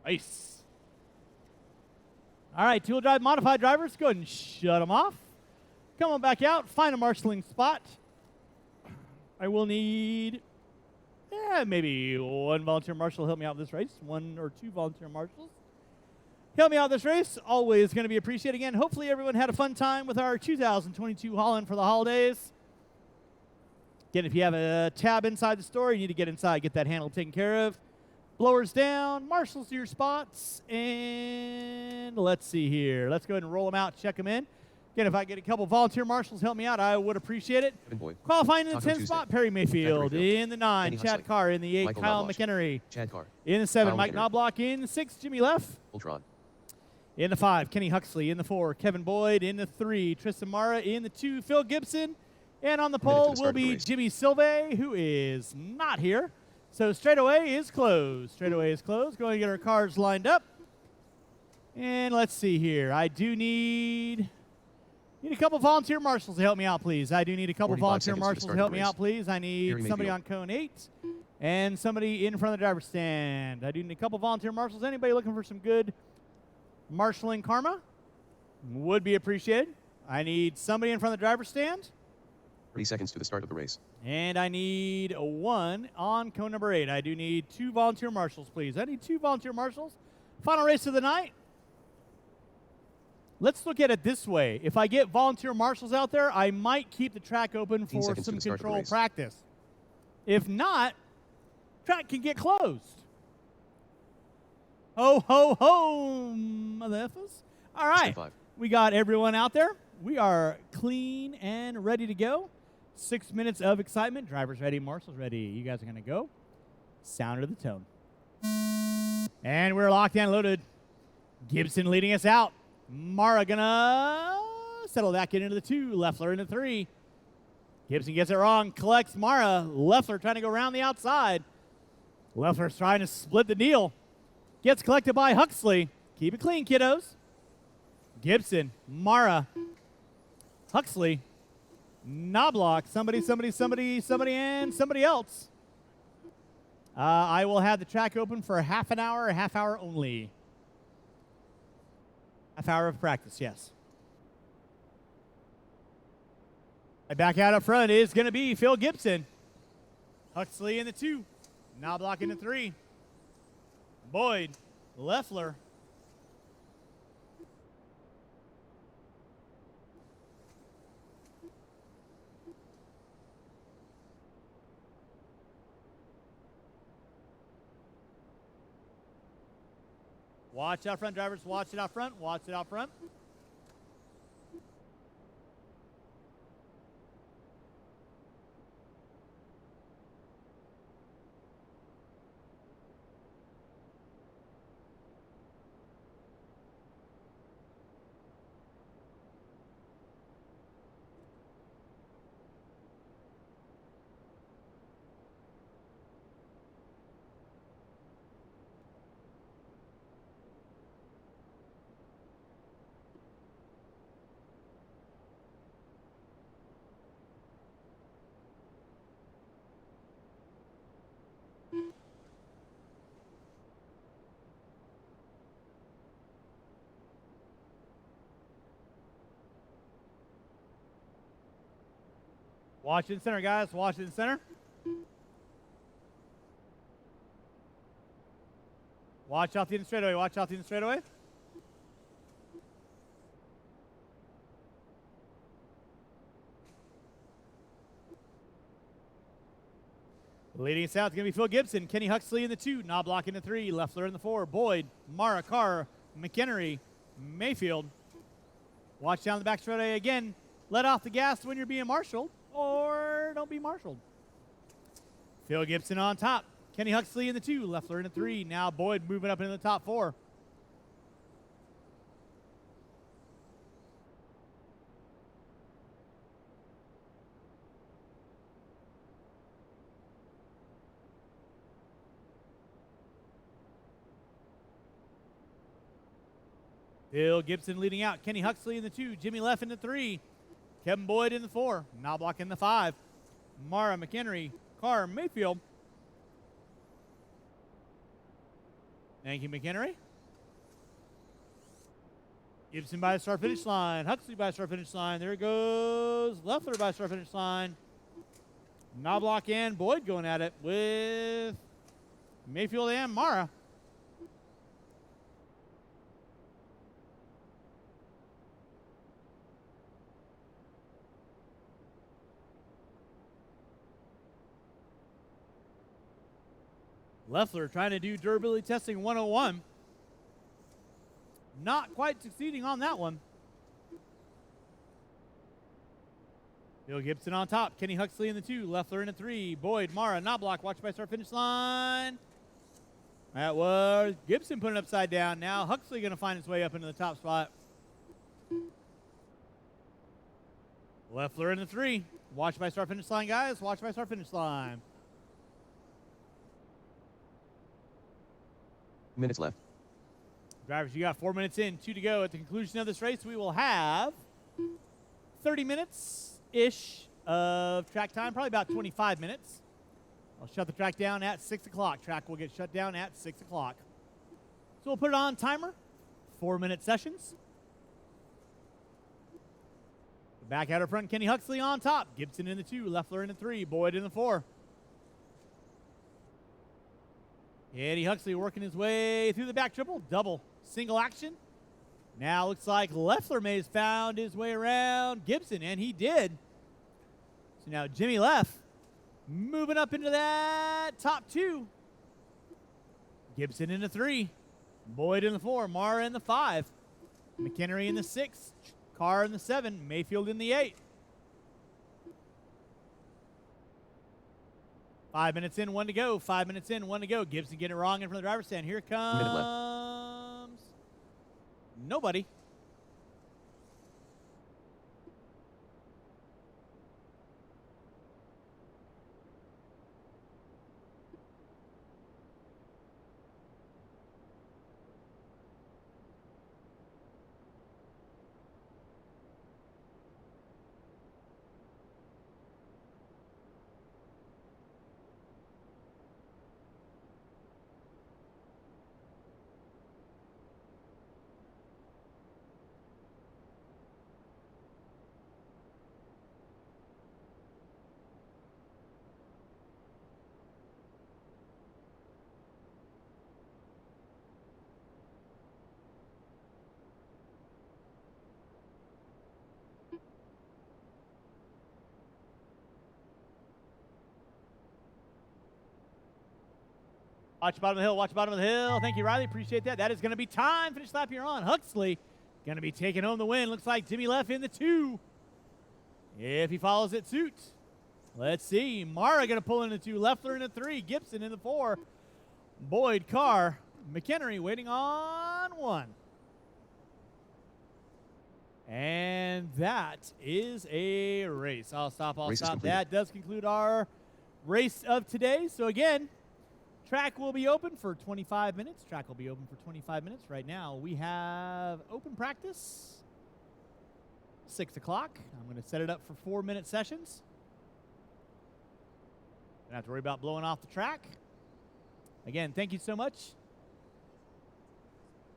Nice. All right, two-wheel drive modified drivers, go ahead and shut them off. Come on back out, find a marshalling spot. I will need maybe one volunteer marshal to help me out with this race. 1 or 2 volunteer marshals. Help me out with this race. Always going to be appreciated. Again, hopefully everyone had a fun time with our 2022 haul-in for the holidays. Again, if you have a tab inside the store, you need to get inside, get that handle taken care of. Blowers down, marshals to your spots, and let's see here. Let's go ahead and roll them out, check them in. Again, if I get a couple volunteer marshals help me out, I would appreciate it. Boyd. Qualifying in the Taco 10th Tuesday. spot, Perry Mayfield. Mayfield. In the 9, Kenny Chad Huxley. Carr. In the 8, Michael Kyle Knobloch. McHenry. Chad Carr. In the 7, Kyle Mike McHenry. Knobloch. In the 6, Jimmy Leff. Ultron. In the 5, Kenny Huxley. In the 4, Kevin Boyd. In the 3, Tristan Mara. In the 2, Phil Gibson. And on the Minute to pole the start will of the be race. Jimmy Silve, who is not here. So straightaway is closed. Straightaway is closed. Going to get our cars lined up. And let's see here. I do need a couple volunteer marshals to help me out, please. I do need a couple 45 volunteer seconds to the marshals start to of help the me race. out, please. I need Perry somebody on Mayfield. cone 8 and somebody in front of the driver's stand. I do need a couple volunteer marshals. Anybody looking for some good marshaling karma? Would be appreciated. I need somebody in front of the driver's stand. 30 seconds to the start of the race. And I need a 1 on cone number 8. I do need 2 volunteer marshals, please. I need 2 volunteer marshals. Final race of the night. let's look at it this way. If I get volunteer marshals out there, I might keep the track open 15 for seconds to some the start of the control race. practice. If not, track can get closed. Ho, ho, ho, motherfuckers. All right. 5. We got everyone out there. We are clean and ready to go. 6 minutes of excitement. Drivers ready, marshals ready. You guys are going to go. Sound of the tone. And we're locked and loaded. Gibson leading us out. Mara gonna settle back into the 2. Leffler into 3. Gibson gets it wrong. Collects Mara. Leffler trying to go around the outside. Leffler's trying to split the deal. Gets collected by Huxley. Keep it clean, kiddos. Gibson, Mara, Huxley, Knobloch, somebody, and somebody else. I will have the track open for a half hour only. Half hour of practice, yes. Back out up front is going to be Phil Gibson. Huxley in the 2. Knobloch in the 3. Boyd, Leffler. Watch out front, drivers. Watch it out front. Watch it out front. Watch it in center, guys. Watch it in center. Watch out the in straightaway. Watch out the in straightaway. Leading us out is going to be Phil Gibson. Kenny Huxley in the 2. Knobloch in the 3. Leffler in the 4. Boyd, Mara, Carr, McHenry, Mayfield. Watch down the back straightaway again. Let off the gas when you're being marshaled, or don't be marshaled. Phil Gibson on top. Kenny Huxley in the 2. Leffler in the 3. Now Boyd moving up into the top 4. Phil Gibson leading out. Kenny Huxley in the 2. Jimmy Leff in the 3. Kevin Boyd in the 4. Knobloch in the 5. Mara, McHenry, Carr, Mayfield. Thank you, McHenry. Gibson by the start finish line. Huxley by the start finish line. There it goes. Leffler by the start finish line. Knobloch and Boyd going at it with Mayfield and Mara. Leffler trying to do durability testing 101. Not quite succeeding on that one. Phil Gibson on top. Kenny Huxley in the 2. Leffler in the 3. Boyd, Mara, Knobloch. Watch by start finish line. That was Gibson putting it upside down. Now Huxley going to find his way up into the top spot. Leffler in the 3. Watch by start finish line, guys. Watch by start finish line. Minutes left. Drivers, you got 4 minutes in, 2 to go. At the conclusion of this race, we will have 30 minutes-ish of track time, probably about 25 minutes. I'll shut the track down at 6 o'clock. Track will get shut down at 6 o'clock. So we'll put it on timer, 4-minute sessions. Back out of front, Kenny Huxley on top. Gibson in the 2, Leffler in the 3, Boyd in the 4. Eddie Huxley working his way through the back triple. Double single action. Now looks like Leffler may have found his way around Gibson, and he did. So now Jimmy Leff moving up into that top 2. Gibson in the 3. Boyd in the 4. Mara in the 5. McHenry in the 6. Carr in the 7. Mayfield in the 8. 5 minutes in, 1 to go. 5 minutes in, 1 to go. Gibson getting it wrong in front of the driver's stand. Here Minute left. comes nobody. Watch the bottom of the hill. Watch the bottom of the hill. Thank you, Riley. Appreciate that. That is going to be time. Finish lap here on. Huxley going to be taking home the win. Looks like Jimmy Leff in the 2. If he follows it suit. Let's see. Mara going to pull in the 2. Leffler in the 3. Gibson in the 4. Boyd, Carr, McHenry waiting on 1. And that is a race. I'll stop. Race is completed. That does conclude our race of today. So again, track will be open for 25 minutes. Track will be open for 25 minutes. Right now, we have open practice, 6 o'clock. I'm going to set it up for 4-minute sessions. Don't have to worry about blowing off the track. Again, thank you so much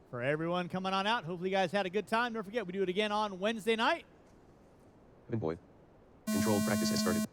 for everyone coming on out. Hopefully you guys had a good time. Don't forget, we do it again on Wednesday night. Kevin Boyd. Controlled practice has started.